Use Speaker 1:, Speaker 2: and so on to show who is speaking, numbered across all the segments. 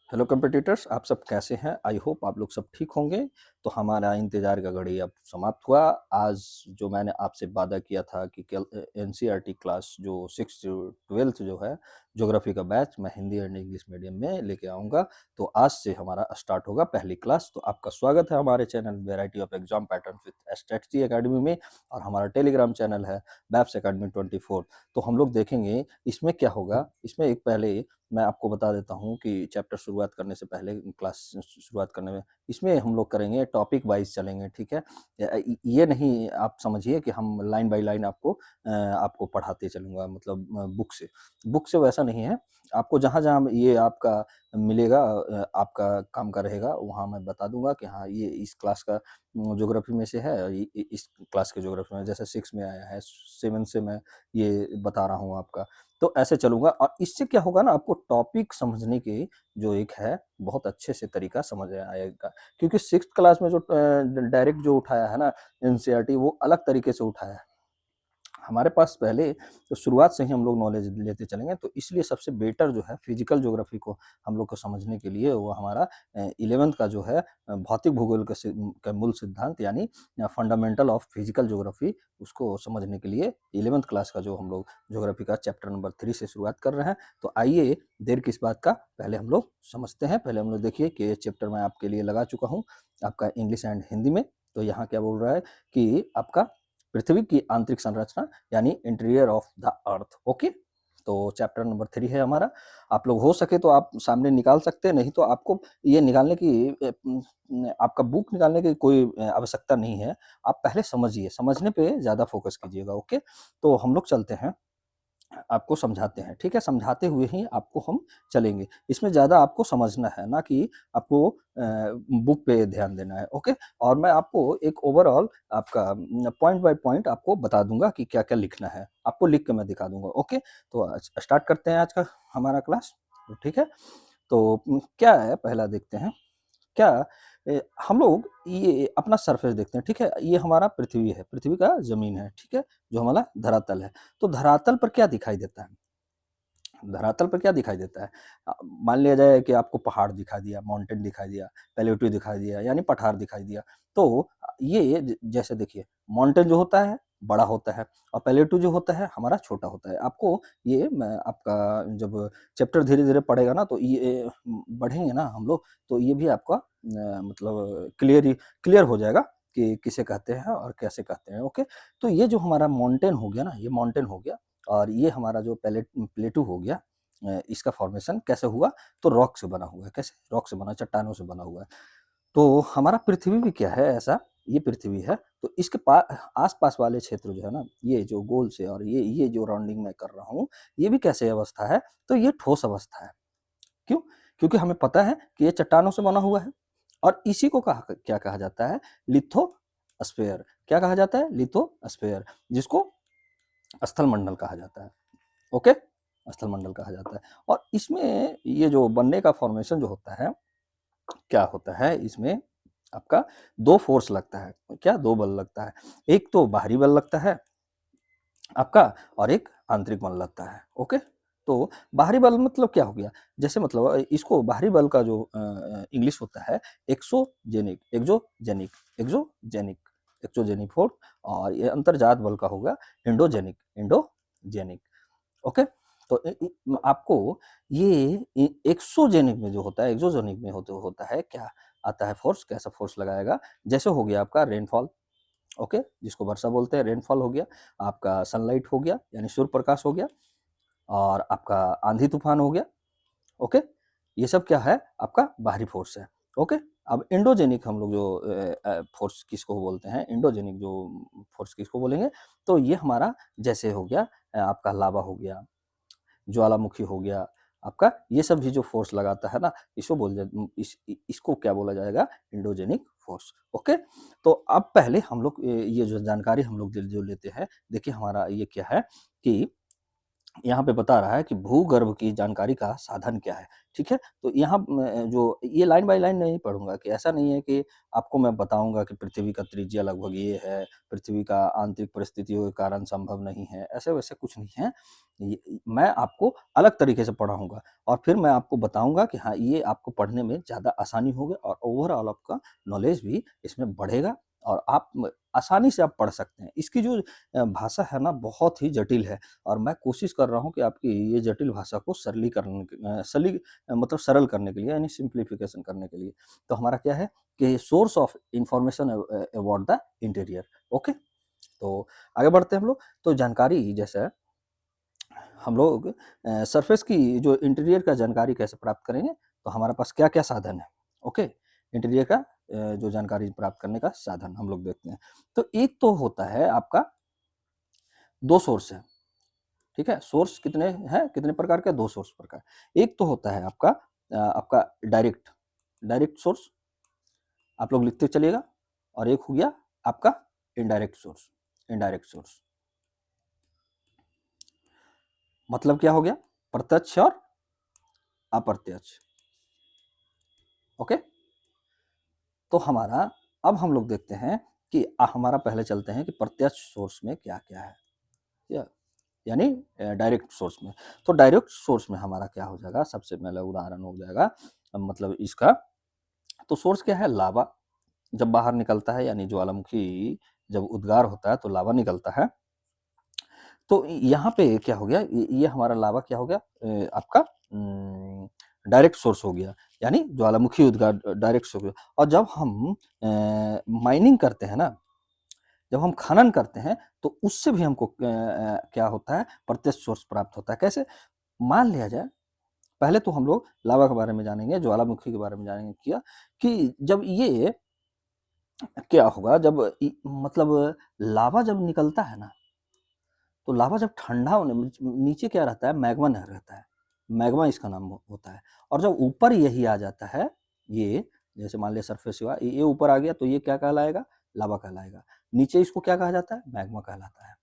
Speaker 1: Hello competitors, आप सब कैसे हैं? आई होप आप लोग सब ठीक होंगे। तो हमारा इंतज़ार का घड़ी अब समाप्त हुआ। आज जो मैंने आपसे वादा किया था कि कल एनसीईआरटी क्लास जो 6 टू 12th जो है ज्योग्राफी का बैच मैं हिंदी एंड इंग्लिश मीडियम में लेके आऊँगा। तो आज से हमारा स्टार्ट होगा पहली क्लास। तो आपका स्वागत है हमारे channel variety of exam patterns with strategy academy में, और हमारा टेलीग्राम चैनल है बैप्स एकेडमी 24। तो हम लोग देखेंगे इसमें क्या होगा। इसमें एक पहले मैं आपको बता देता हूँ कि चैप्टर शुरुआत करने से पहले क्लास शुरुआत करने में इसमें हम लोग करेंगे टॉपिक वाइज चलेंगे, ठीक है? ये नहीं आप समझिए कि हम लाइन बाय लाइन आपको पढ़ाते चलूँगा, मतलब बुक से वैसा नहीं है। आपको जहाँ-जहाँ ये आपका मिलेगा, आपका काम का रहेगा, वहाँ मैं बता दूँगा कि हाँ, ये इस क्लास का ज्योग्राफी में से है, इस क्लास के ज्योग्राफी में जैसे 6 में आया है, 7 से मैं ये बता रहा हूँ आपका। तो ऐसे चलूँगा, और इससे क्या होगा ना, आपको टॉपिक समझने की जो एक है बहुत अच्छे से तरीका समझ आएगा। क्योंकि 6th क्लास में जो डायरेक्ट जो उठाया है ना एनसीईआरटी, वो अलग तरीके से उठाया है। हमारे पास पहले तो शुरुआत से ही हम लोग नॉलेज लेते चलेंगे, तो इसलिए सबसे बेटर जो है फिजिकल ज्योग्राफी को हम लोग को समझने के लिए वो हमारा 11th का जो है भौतिक भूगोल का मूल सिद्धांत यानी फंडामेंटल ऑफ फिजिकल ज्योग्राफी, उसको समझने के लिए 11th क्लास का जो हम लोग ज्योग्राफी का चैप्टर नंबर 3 से शुरुआत कर रहे हैं। तो आइए देर किस बात का, पहले हम लोग समझते हैं। पहले हम लोग देखिए कि ये चैप्टर मैं आपके लिए लगा चुका हूँ आपका इंग्लिश एंड हिंदी में। तो यहाँ क्या बोल रहा है कि आपका पृथ्वी की आंतरिक संरचना यानी interior of the earth. Okay, तो चैप्टर नंबर 3 है हमारा। आप लोग हो सके तो आप सामने निकाल सकते हैं, नहीं तो आपको ये निकालने की आपका बुक निकालने की कोई आवश्यकता नहीं है। आप पहले समझिए, समझने पे ज़्यादा फोकस कीजिएगा। ओके, तो हम लोग चलते हैं, आपको समझाते हैं, ठीक है? समझाते हुए ही आपको हम चलेंगे। इसमें ज़्यादा आपको समझना है, ना कि आपको बुक पे ध्यान देना है, ओके? और मैं आपको एक ओवरऑल आपका पॉइंट बाय पॉइंट आपको बता दूँगा कि क्या-क्या लिखना है। आपको लिख के मैं दिखा दूँगा, ओके? तो आज स्टार्ट करते हैं आज का हमारा क्लास, ठीक है? तो क्या है पहला देखते हैं। क्या हम लोग ये अपना सरफेस देखते हैं, ठीक है? ये हमारा पृथ्वी है, पृथ्वी का ज़मीन है, ठीक है? जो हमारा धरातल है। तो धरातल पर क्या दिखाई देता है? धरातल पर क्या दिखाई देता है? मान लिया जाए कि आपको पहाड़ दिखा दिया, माउंटेन दिखाई दिया, प्लेट्यू दिखाई दिया, यानी पठार दिखाई दिया। तो ये जैसे देखिए, माउंटेन जो होता है बड़ा होता है, और प्लेट्यू जो होता है हमारा छोटा होता है। आपको ये मैं आपका जब चैप्टर धीरे-धीरे पढ़ेगा ना, तो ये बढ़ेंगे ना हम लोग, तो ये भी आपका मतलब क्लियर हो जाएगा कि किसे कहते हैं और कैसे कहते हैं। ओके, तो ये जो हमारा माउंटेन हो गया ना, ये माउंटेन हो गया, और ये हमारा जो प्लेटू हो गया, इसका फॉर्मेशन कैसे हुआ? तो रॉक से बना हुआ है। कैसे? रॉक से बना, चट्टानों से बना हुआ है। तो हमारा पृथ्वी भी क्या है ऐसा, ये पृथ्वी है, तो इसके आस-पास वाले क्षेत्र जो है ना, ये जो गोल से, और ये जो राउंडिंग मैं कर रहा हूँ, ये भी कैसे अवस्था है? तो ये ठोस अवस्था है। क्यों? क्योंकि हमें पता है कि ये चट्टानों से बना हुआ है, और इसी को क्या कहा जाता है? लिथोस्फीयर। क्या कहा जाता है? लिथोस्फीयर, जिसको स्थलमंडल कहा जाता है। ओके, स्थलमंडल कहा जाता है। और इसमें ये जो बनने का फॉर्मेशन जो होता है, क्या होता है इसमें? आपका 2 फोर्स लगता है। क्या? 2 बल लगता है। एक तो बाहरी बल लगता है आपका, और एक आंतरिक बल लगता है। ओके, तो बाहरी बल मतलब क्या हो गया? जैसे मतलब इसको बाहरी बल का जो इंग्लिश होता है एक्सोजेनिक, एक्सोजेनिक, एक्सोजेनिक फोर्स, और ये अंतर्जात बल का होगा एंडोजेनिक, एंडोजेनिक। ओके, तो आपको ये एक्सोजेनिक में जो होता है, एक्सोजेनिक में होता है क्या आता है फोर्स, कैसा फोर्स लगाएगा? जैसे हो गया आपका रेनफॉल, ओके, जिसको वर्षा बोलते हैं, रेनफॉल हो गया, आपका सनलाइट हो गया यानी सूर्य प्रकाश हो गया, और आपका आंधी तूफान हो गया। ओके, ये सब क्या है? आपका बाहरी फोर्स है। ओके, अब एंडोजेनिक हम लोग जो फोर्स किसको बोलते हैं, एंडोजेनिक जो फोर्स किसको बोलेंगे? तो ये हमारा जैसे हो गया आपका लावा हो गया, ज्वालामुखी हो गया आपका, ये सब भी जो फोर्स लगाता है ना, इसको क्या बोला जाएगा? Endogenic force. ओके, तो अब पहले हम लोग ये जो जानकारी हम लोग जो लेते हैं, देखिए हमारा ये क्या है कि यहाँ पे बता रहा है कि भूगर्भ की जानकारी का साधन क्या है, ठीक है? तो यहाँ जो ये लाइन बाय लाइन नहीं पढ़ूँगा कि ऐसा नहीं है कि आपको मैं बताऊँगा कि पृथ्वी का त्रिज्या लगभग ये है, पृथ्वी का आंतरिक परिस्थितियों के कारण संभव नहीं है, ऐसे-वैसे कुछ नहीं है। मैं आपको अलग तरीके से पढ़ाऊँगा और फिर मैं आपको बताऊँगा कि हाँ, ये आपको पढ़ने में ज़्यादा आसानी होगी और ओवरऑल आपका नॉलेज भी इसमें बढ़ेगा और आप आसानी से आप पढ़ सकते हैं। इसकी जो भाषा है ना बहुत ही जटिल है। और मैं कोशिश कर रहा हूँ कि आपकी ये जटिल भाषा को सरलीकरण मतलब सरल करने के लिए यानी सिंप्लीफिकेशन करने के लिए। तो हमारा क्या है कि source of information about the interior. Okay, तो आगे बढ़ते हैं हम लोग। तो जानकारी जैसे हम लोग सरफेस की जो इंटीरियर का जानकारी कैसे प्राप्त करेंगे, तो हमारे पास क्या-क्या साधन है। ओके, इंटीरियर का जो जानकारी प्राप्त करने का साधन हम लोग देखते हैं। तो एक तो होता है आपका 2 सोर्स है। ठीक है? सोर्स कितने हैं? कितने प्रकार के? 2 सोर्स प्रकार। एक तो होता है आपका डायरेक्ट डायरेक्ट सोर्स, आप लोग लिखते चलिएगा और एक हो गया आपका इनडायरेक्ट सोर्स इनडायरेक्ट सोर्स। मतलब क्या हो गया? प्रत्यक्ष और अप्रत्यक्ष। ओके? तो हमारा अब हम लोग देखते हैं कि हमारा पहले चलते हैं कि प्रत्यक्ष सोर्स में क्या-क्या है। या यानी डायरेक्ट सोर्स में। तो डायरेक्ट सोर्स में हमारा क्या हो जाएगा? सबसे पहला उदाहरण हो जाएगा मतलब इसका। तो सोर्स क्या है? लावा। जब बाहर निकलता है यानी ज्वालामुखी जब उद्गार होता है तो लावा निकलता है। तो यहाँ पे क्या हो गया? ये हमारा लावा क्या हो गया? आपका डायरेक्ट सोर्स हो गया, यानी ज्वालामुखी उद्गार डायरेक्ट सोर्स हो गया। और जब हम माइनिंग करते हैं ना, जब हम खनन करते हैं तो उससे भी हमको क्या होता है? प्रत्यक्ष सोर्स प्राप्त होता है। कैसे? मान लिया जाए, पहले तो हम लोग लावा के बारे में जानेंगे, ज्वालामुखी के बारे में जानेंगे क्या कि जब ये क्या होगा जब मतलब लावा जब निकलता है ना, तो लावा जब ठंडा होने नीचे क्या रहता है? मैग्मा न रहता है। मैग्मा इसका नाम होता है। और जब ऊपर यही आ जाता है, ये जैसे मान लिया सरफेस हुआ, ये ऊपर आ गया तो ये क्या कहलाएगा? लावा कहलाएगा। नीचे इसको क्या कहा जाता है? मैग्मा कहलाता है।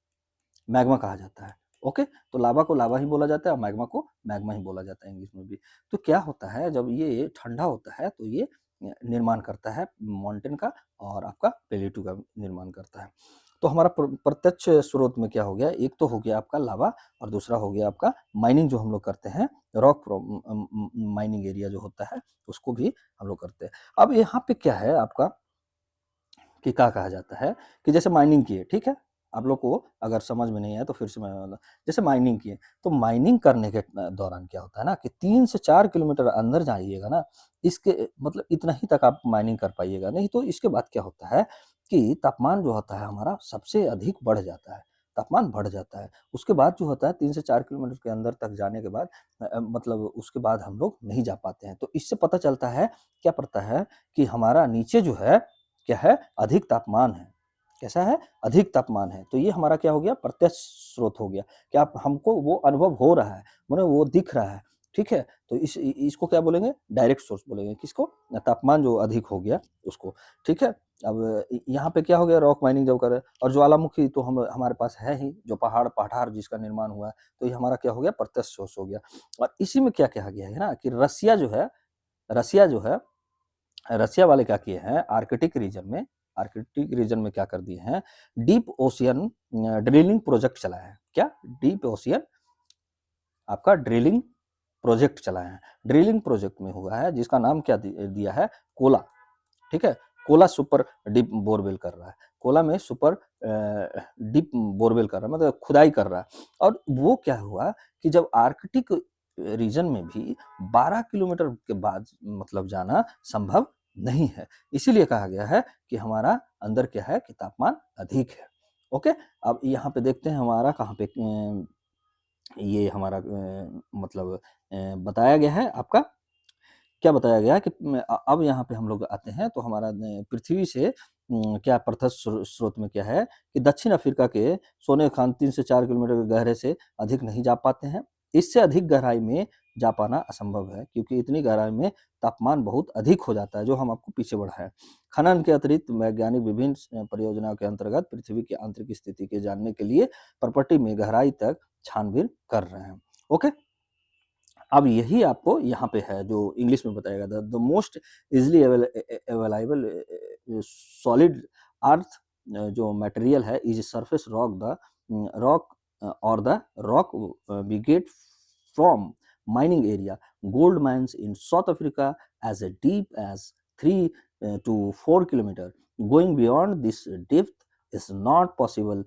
Speaker 1: मैग्मा कहा जाता है। ओके, तो लावा को लावा ही बोला जाता है और मैग्मा को मैग्मा ही बोला जाता है इंग्लिश में भी। तो क्या होता है जब ये ठंडा होता है तो ये निर्माण करता है माउंटेन का और आपका प्लेटू का निर्माण करता है। तो हमारा प्रत्यक्ष स्रोत में क्या हो गया? एक तो हो गया आपका लावा और दूसरा हो गया आपका माइनिंग जो हम लोग करते हैं, रॉक माइनिंग एरिया जो होता है उसको भी हम लोग करते हैं। अब यहाँ पे क्या है आपका कि क्या कहा जाता है कि जैसे माइनिंग किए, ठीक है? आप लोग को अगर समझ में नहीं आया तो फिर से मैं जैसे माइनिंग किए, तो माइनिंग करने के दौरान क्या होता है ना कि 3 से 4 किलोमीटर अंदर जाइएगा ना, इसके मतलब इतना ही तक आप माइनिंग कर पाइएगा, नहीं तो इसके बाद क्या होता है कि तापमान जो होता है हमारा सबसे अधिक बढ़ जाता है, तापमान बढ़ जाता है। उसके बाद जो होता है 3 से 4 किलोमीटर के अंदर तक जाने के बाद मतलब उसके बाद हम लोग नहीं जा पाते हैं। तो इससे पता चलता है, क्या पड़ता है कि हमारा नीचे जो है क्या है? अधिक तापमान है। कैसा है? अधिक तापमान है। तो ये हमारा क्या हो गया? प्रत्यक्ष स्रोत हो गया। क्या आप हमको वो अनुभव हो रहा है, माने वो दिख रहा है, ठीक है? तो इसको क्या बोलेंगे? डायरेक्ट सोर्स बोलेंगे। किसको? तापमान जो अधिक हो गया उसको, ठीक है? अब यहाँ पे क्या हो गया? रॉक माइनिंग जब कर रहे हैं और ज्वालामुखी तो हम हमारे पास है ही, जो पहाड़ जिसका निर्माण हुआ है, तो ये हमारा क्या हो गया? प्रत्यक्ष सोर्स हो गया। और इसी में क्या कहा गया है ना कि रसिया जो है रसिया वाले क्या किए हैं आर्कटिक रीजन में क्या कर दिए हैं डीप ओशियन ड्रिलिंग प्रोजेक्ट चलाए हैं। क्या? डीप ओशियन आपका ड्रिलिंग प्रोजेक्ट चलाए हैं। ड्रिलिंग प्रोजेक्ट में हुआ है जिसका नाम क्या दिया है? कोला। ठीक है? कोला सुपर डीप बोरवेल कर रहा है। कोला में सुपर डीप बोरवेल कर रहा है, मतलब खुदाई कर रहा है। और वो क्या हुआ कि जब आर्कटिक रीजन में भी 12 किलोमीटर के बाद मतलब जाना संभव नहीं है। इसीलिए कहा गया है कि हमारा अंदर क्या है कि तापमान अधिक है। ओके, अब यहाँ पे देखते हैं हमारा कहाँ पे ये हमारा मतलब बताया गया है आपका क्या बताया गया कि अब यहाँ पे हम लोग आते हैं तो हमारा पृथ्वी से क्या प्रत्यक्ष स्रोत में क्या है कि दक्षिण अफ्रीका के सोने खान 3 से 4 किलोमीटर गहरे से अधिक नहीं जा पाते हैं। इससे अधिक गहराई में जा पाना असंभव है, क्योंकि इतनी गहराई में तापमान बहुत अधिक हो जाता है, जो हम आपको पीछे बढ़ाएं। खनन के अतिरिक्त वैज्ञानिक विभिन्न परियोजनाओं के अंतर्गत पृथ्वी की आंतरिक स्थिति के जानने के लिए प्रपट्टी में गहराई तक छानबीन कर रहे हैं। ओके, अब यही आपको यहाँ पे है जो इंग्लिश में बताया गया था, the most easily available solid earth जो मटेरियल है is surface rock, the rock और the rock we get from mining area. Gold mines in South Africa as deep as 3 to 4 kilometer. Going beyond this depth is not possible.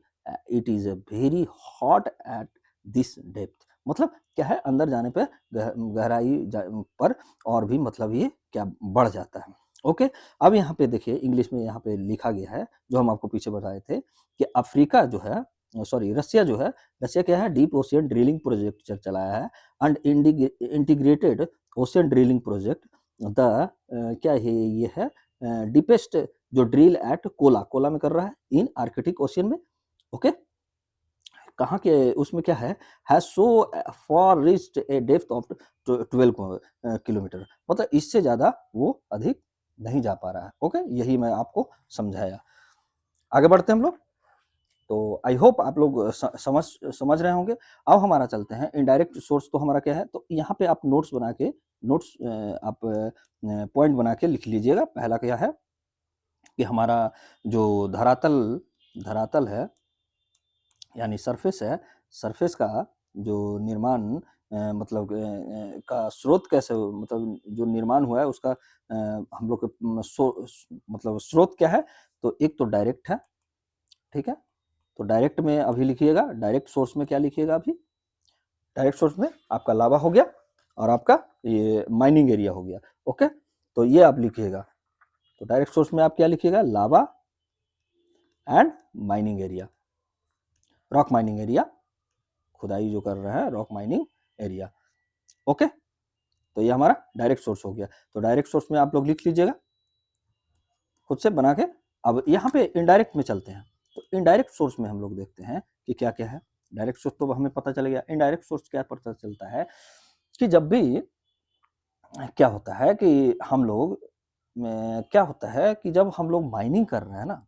Speaker 1: It is a very hot at this depth. मतलब क्या है, अंदर जाने पे गहराई पर और भी मतलब ये क्या बढ़ जाता है। ओके, अब यहाँ पे देखिए इंग्लिश में यहाँ पे लिखा गया है जो हम आपको पीछे बताए थे कि अफ्रीका जो है, सॉरी रसिया जो है, रसिया क्या है, डीप ओशियन ड्रिलिंग प्रोजेक्ट चलाया है and integrated ocean drilling project the क्या है ये है डीपेस्ट जो ड्रिल एट कोला, कोला में कर रहा है इन आर्कटिक ओशियन में। ओके, कहाँ के उसमें क्या है, has so for reached A depth of 12 kilometre, मतलब इससे ज्यादा वो अधिक नहीं जा पा रहा है। ओके, यही मैं आपको समझाया। आगे बढ़ते हैं हम लोग। तो आई होप आप लोग समझ रहे होंगे। अब हमारा चलते हैं इनडायरेक्ट सोर्स। तो हमारा क्या है, तो यहाँ पे आप नोट्स बना के आप पॉइंट बना के लिख लीजिएगा। पहला क्या है कि हमारा जो धरातल धरातल है यानी सरफेस है, सरफेस का जो निर्माण मतलब का स्रोत कैसे, मतलब जो निर्माण हुआ है उसका हम लोग मतलब स्रोत क्या है, तो एक तो डायरेक्ट है, ठीक है। तो डायरेक्ट में अभी लिखिएगा, डायरेक्ट सोर्स में क्या लिखिएगा, अभी डायरेक्ट सोर्स में आपका लावा हो गया और आपका ये माइनिंग एरिया हो गया। ओके, तो ये आप लिखिएगा। तो डायरेक्ट सोर्स में आप क्या लिखिएगा, lava and mining area, rock mining area, खुदाई जो कर रहे हैं रॉक माइनिंग एरिया। ओके, तो ये हमारा डायरेक्ट सोर्स हो गया। तो डायरेक्ट सोर्स में आप लोग लिख लीजिएगा खुद से बना के। अब यहाँ पे इनडायरेक्ट में चलते हैं। तो इनडायरेक्ट सोर्स में हम लोग देखते हैं कि क्या क्या है। डायरेक्ट सोर्स तो हमें पता चल गया। इनडायरेक्ट सोर्स क्या पता चलता है कि जब भी क्या होता है कि हम लोग क्या होता है कि जब हम लोग माइनिंग कर रहे हैं ना,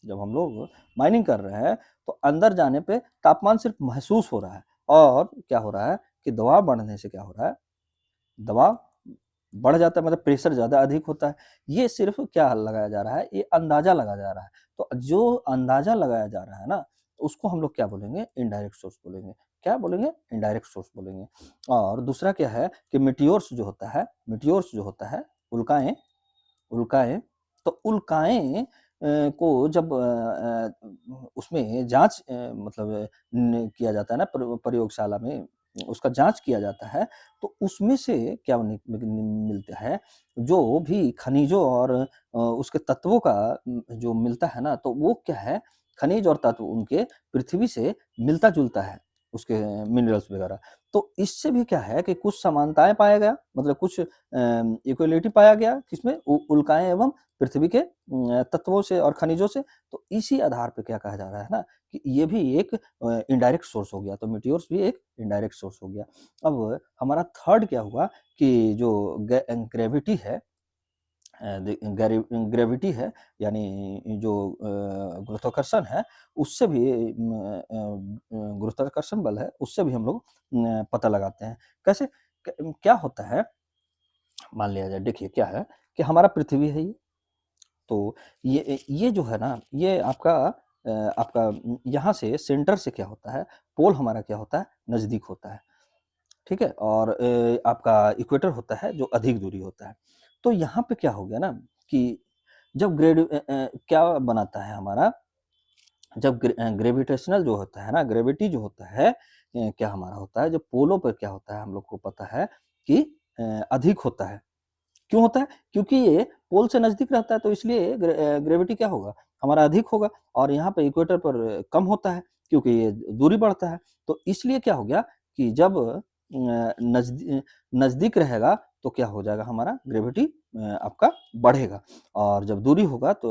Speaker 1: जब हम लोग माइनिंग कर रहे हैं तो अंदर जाने पे तापमान सिर्फ महसूस हो रहा है, और क्या हो रहा है कि दबाव बढ़ने से क्या हो रहा है, दबाव बढ़ जाता है, मतलब प्रेशर ज़्यादा अधिक होता है। ये सिर्फ क्या लगाया जा रहा है, ये अंदाज़ा लगाया जा रहा है। तो जो अंदाज़ा लगाया जा रहा है ना, उसको हम लोग क्या बोलेंगे, इनडायरेक्ट सोर्स बोलेंगे। क्या बोलेंगे, इनडायरेक्ट सोर्स बोलेंगे। और दूसरा क्या है कि मीटियोर्स जो होता है, मीटियोर्स जो होता है, उल्काएँ, उल्काएँ, तो उल्काएँ को जब उसमें जाँच मतलब किया जाता है ना प्रयोगशाला में, उसका जाँच किया जाता है, तो उसमें से क्या मिलता है, जो भी खनिजों और उसके तत्वों का जो मिलता है ना, तो वो क्या है, खनिज और तत्व उनके पृथ्वी से मिलता-जुलता है, उसके मिनरल्स वगैरह। तो इससे भी क्या है कि कुछ समानताएँ पाया गया, मतलब कुछ इक्वलिटी पाया गया किसमें, उल्काएँ एवं पृथ्वी के तत्वों से और खनिजों से। तो इसी आधार पे क्या कहा जा रहा है ना कि ये भी एक इनडायरेक्ट सोर्स हो गया। तो मीटियोर्स भी एक इनडायरेक्ट सोर्स हो गया। अब हमारा थर्ड क्या हुआ कि जो ग्रेविटी है, ग्रेविटी है, यानी जो गुरुत्वाकर्षण है, उससे भी गुरुत्वाकर्षण बल है, उससे भी हम लोग पता लगाते हैं। कैसे, क्या होता है, मान लिया जाए, देखिए क्या है कि हमारा पृथ्वी है ये, तो ये जो है ना, ये आपका यहाँ से सेंटर से क्या होता है, पोल हमारा क्या होता है, नज़दीक होता है, ठीक है। और आपका इक्वेटर होता है जो अधिक दूरी होता है। तो यहाँ पे क्या हो गया ना कि जब क्या बनाता है हमारा, जब ग्रेविटेशनल जो होता है ना, ग्रेविटी जो होता है, क्या हमारा होता है, जब पोलों पर क्या होता है, हम लोग को पता है कि अधिक होता है। क्यों होता है? क्योंकि ये पोल से नज़दीक रहता है, तो इसलिए ग्रेविटी क्या होगा, हमारा अधिक होगा, और यहाँ पे इक्वेटर पर कम होता है क्योंकि ये दूरी बढ़ता है। तो इसलिए क्या हो गया कि जब नज़दीक रहेगा तो क्या हो जाएगा, हमारा ग्रेविटी आपका बढ़ेगा, और जब दूरी होगा तो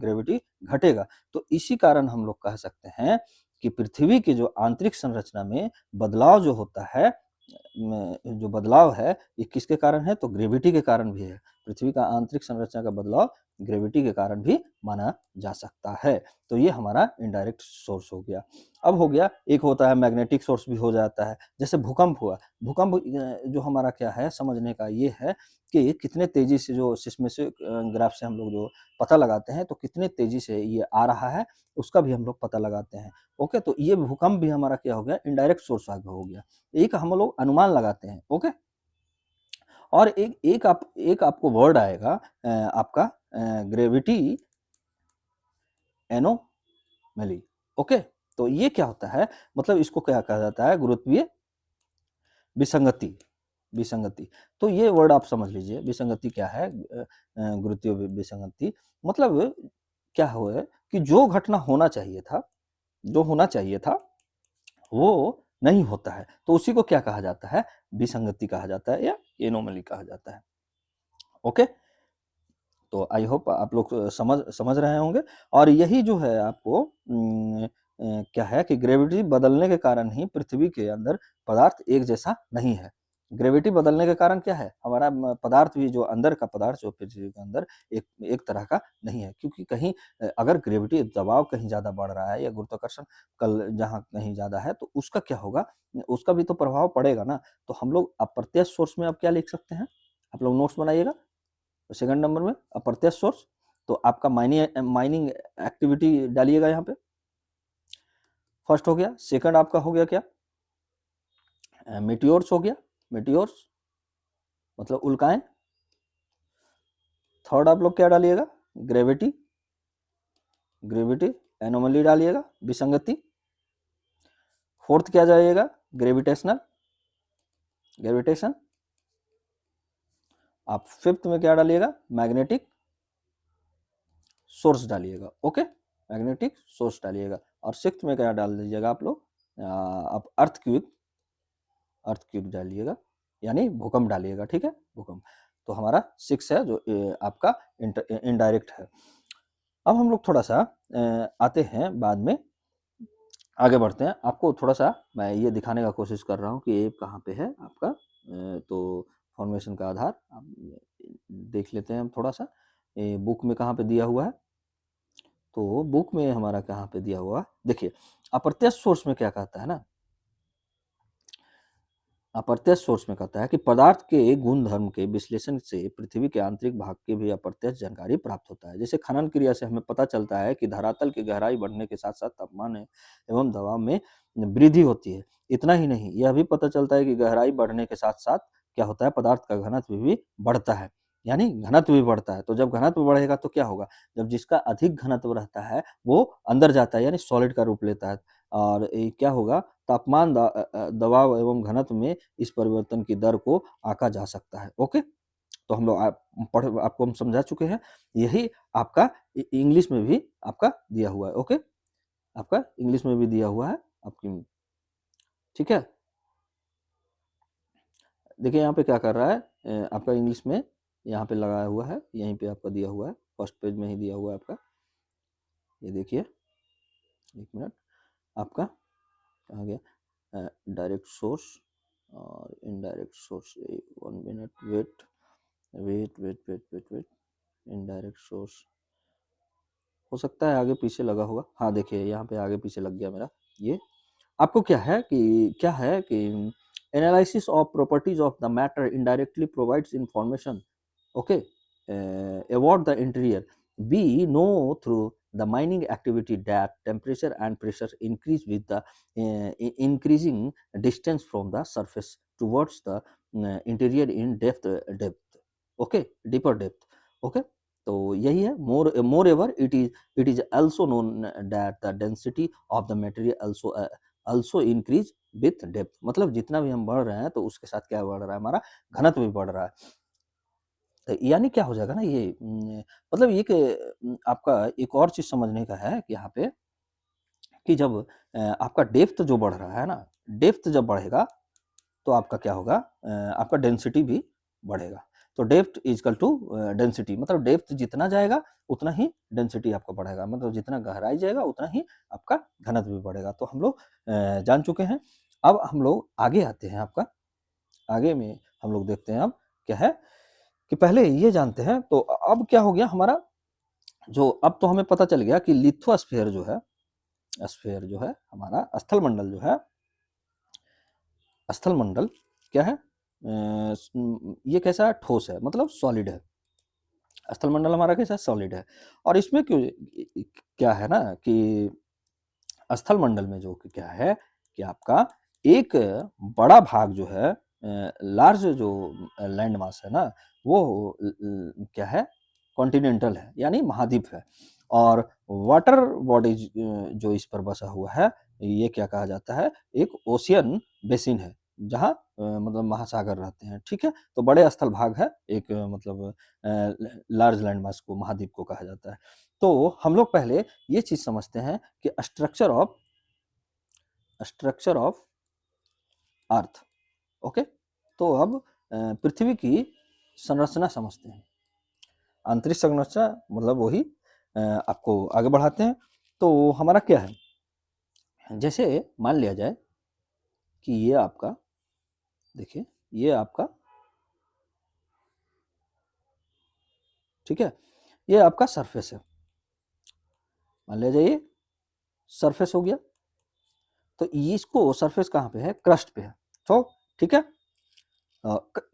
Speaker 1: ग्रेविटी घटेगा। तो इसी कारण हम लोग कह सकते हैं कि पृथ्वी की जो आंतरिक संरचना में बदलाव जो होता है, में जो बदलाव है ये किसके कारण है, तो ग्रेविटी के कारण भी है। पृथ्वी का आंतरिक संरचना का बदलाव ग्रेविटी के कारण भी माना जा सकता है। तो ये हमारा इनडायरेक्ट सोर्स हो गया। अब हो गया, एक होता है मैग्नेटिक सोर्स भी हो जाता है, जैसे भूकंप हुआ। भूकंप जो हमारा क्या है समझने का ये है कि कितने तेजी से जो सिस्मिक ग्राफ से हम लोग जो पता लगाते हैं, तो कितने तेजी से ये आ रहा है उसका भी हम लोग पता लगाते हैं। ओके, तो ये भूकंप भी हमारा क्या हो गया, इनडायरेक्ट सोर्स हो गया। एक हम लोग अनुमान लगाते हैं। ओके, और एक आपको वर्ड आएगा आपका ग्रेविटी एनोमली। ओके, तो ये क्या होता है, मतलब इसको क्या कहा जाता है, गुरुत्वीय विसंगति। विसंगति, तो ये वर्ड आप समझ लीजिए, विसंगति क्या है, गुरुत्वीय विसंगति मतलब क्या हुआ है कि जो घटना होना चाहिए था, जो होना चाहिए था वो नहीं होता है, तो उसी को क्या कहा जाता है, विसंगति कहा जाता है या एनोमली कहा जाता है। ओके, तो आई होप आप लोग समझ समझ रहे होंगे। और यही जो है आपको क्या है कि ग्रेविटी बदलने के कारण ही पृथ्वी के अंदर पदार्थ एक जैसा नहीं है। ग्रेविटी बदलने के कारण क्या है, हमारा पदार्थ भी जो अंदर का पदार्थ जो पृथ्वी के अंदर एक एक तरह का नहीं है, क्योंकि कहीं अगर ग्रेविटी दबाव कहीं ज्यादा बढ़ रहा है या गुरुत्वाकर्षण कल जहाँ कहीं ज्यादा है, तो उसका क्या होगा, उसका भी तो प्रभाव पड़ेगा ना। तो हम लोग अप्रत्यक्ष सोर्स में अब क्या लिख सकते हैं, आप लोग नोट्स बनाइएगा। तो सेकंड नंबर में अप्रत्यक्ष सोर्स, तो आपका माइनिंग एक्टिविटी डालिएगा यहाँ पे, फर्स्ट हो गया। सेकंड आपका हो गया क्या, मेटियोर्स हो गया, मेटियोर्स मतलब उल्काएं। थर्ड आप लोग क्या डालिएगा, ग्रेविटी, ग्रेविटी एनोमली डालिएगा, विसंगति। फोर्थ क्या जाइएगा, ग्रेविटेशनल, ग्रेविटेशन। आप फिफ्थ में क्या डालिएगा, मैग्नेटिक सोर्स डालिएगा। ओके, मैग्नेटिक सोर्स डालिएगा। और सिक्स्थ में क्या डाल दीजिएगा आप लोग, आप अर्थक्वेक, अर्थक्वेक डालिएगा, यानी भूकंप डालिएगा। ठीक है, भूकंप। तो हमारा 6 है जो आपका इनडायरेक्ट है। अब हम लोग थोड़ा सा आते हैं बाद में, आगे बढ़ते हैं। आपको थोड़ा सा मैं ये दिखाने का कोशिश कर रहा हूँ कि ये कहाँ पे है आपका, तो फॉर्मेशन का आधार आप देख लेते हैं हम थोड़ा सा, बुक में कहाँ पे दिया हुआ है। तो बुक में हमारा कहाँ पे दिया हुआ, देखिए अप्रत्यक्ष सोर्स में क्या कहता है ना, अप्रत्यक्ष सोर्स में कहता है कि पदार्थ के गुण धर्म के विश्लेषण से पृथ्वी के आंतरिक भाग की भी अप्रत्यक्ष जानकारी प्राप्त होता है। जैसे खनन क्रिया से हमें पता चलता है कि धरातल की गहराई बढ़ने के साथ साथ तापमान एवं दबाव में वृद्धि होती है। इतना ही नहीं, यह भी पता चलता है कि गहराई बढ़ने के साथ साथ क्या होता है, पदार्थ का घनत्व भी बढ़ता है, यानी घनत्व भी बढ़ता है। तो जब घनत्व बढ़ेगा तो क्या होगा, जब जिसका अधिक घनत्व रहता है वो अंदर जाता है, यानी सॉलिड का रूप लेता है। और क्या होगा, तापमान दबाव एवं घनत्व में इस परिवर्तन की दर को आंका जा सकता है। ओके, तो हम लोग आपको हम समझा चुके हैं। यही आपका इंग्लिश में भी आपका दिया हुआ है। ओके, आपका इंग्लिश में भी दिया हुआ है आपकी, ठीक है। देखिए यहाँ पे क्या कर रहा है, आपका इंग्लिश में यहाँ पे लगाया हुआ है, यहीं पे आपका दिया हुआ है, फर्स्ट पेज में ही दिया हुआ है आपका। ये देखिए, एक मिनट, आपका कहाँ गया, डायरेक्ट सोर्स और indirect source. 1 minute wait, wait, indirect source हो सकता है आगे पीछे लगा होगा। हाँ देखिए यहाँ पे आगे पीछे लग गया मेरा। ये आपको क्या है कि analysis of properties of the matter indirectly provides information, okay, about the interior. We know through the mining activity that temperature and pressure increase with the increasing distance from the surface towards the interior in depth, okay, deeper depth, okay। तो यही है, moreover it is also known that the density of the material also increase with depth। मतलब जितना भी हम बढ़ रहे हैं तो उसके साथ क्या बढ़ रहा है, हमारा घनत्व भी बढ़ रहा है। तो यानी क्या हो जाएगा ना ये, मतलब ये कि आपका एक और चीज समझने का है कि यहाँ पे कि जब आपका डेप्थ जो बढ़ रहा है ना, डेप्थ जब बढ़ेगा तो आपका क्या होगा, आपका डेंसिटी भी बढ़ेगा। तो डेप्थ इजकल टू डेंसिटी, मतलब डेप्थ जितना जाएगा उतना ही डेंसिटी आपका बढ़ेगा, मतलब जितना गहराई जाएगा उतना ही आपका घनत्व भी बढ़ेगा। तो हम लोग जान चुके हैं। अब हम लोग आगे आते हैं आपका, आगे में हम लोग देखते हैं अब क्या है कि पहले ये जानते हैं। तो अब क्या हो गया हमारा, जो अब तो हमें पता चल गया कि लिथोस्फीयर जो है, स्फीयर जो है हमारा, स्थल मंडल जो है, स्थल मंडल क्या है, ये कैसा है, ठोस है, मतलब सॉलिड है। स्थल मंडल हमारा कैसा है, सॉलिड है। और इसमें क्यों क्या है ना कि स्थल मंडल में जो कि क्या है कि आपका एक बड़ा भाग जो है, लार्ज जो लैंड मास है ना, वो क्या है, कॉन्टिनेंटल है, यानी महाद्वीप है। और वाटर बॉडीज जो इस पर बसा हुआ है, ये क्या कहा जाता है, एक ओशियन बेसिन है, जहाँ मतलब महासागर रहते हैं। ठीक है, तो बड़े स्थल भाग है, एक मतलब लार्ज लैंड मास को, महाद्वीप को कहा जाता है। तो हम लोग पहले ये चीज समझते हैं कि स्ट्रक्चर ऑफ अर्थ। ओके, तो अब पृथ्वी की संरचना समझते हैं। आंतरिक संरचना मतलब वही आपको आगे बढ़ाते हैं। तो हमारा क्या है, जैसे मान लिया जाए कि ये आपका, देखिए ये आपका, ठीक है, ये आपका सरफेस है। मान लिया जाए ये सरफेस हो गया। तो इसको सरफेस कहाँ पे है, क्रस्ट पे है। तो ठीक है,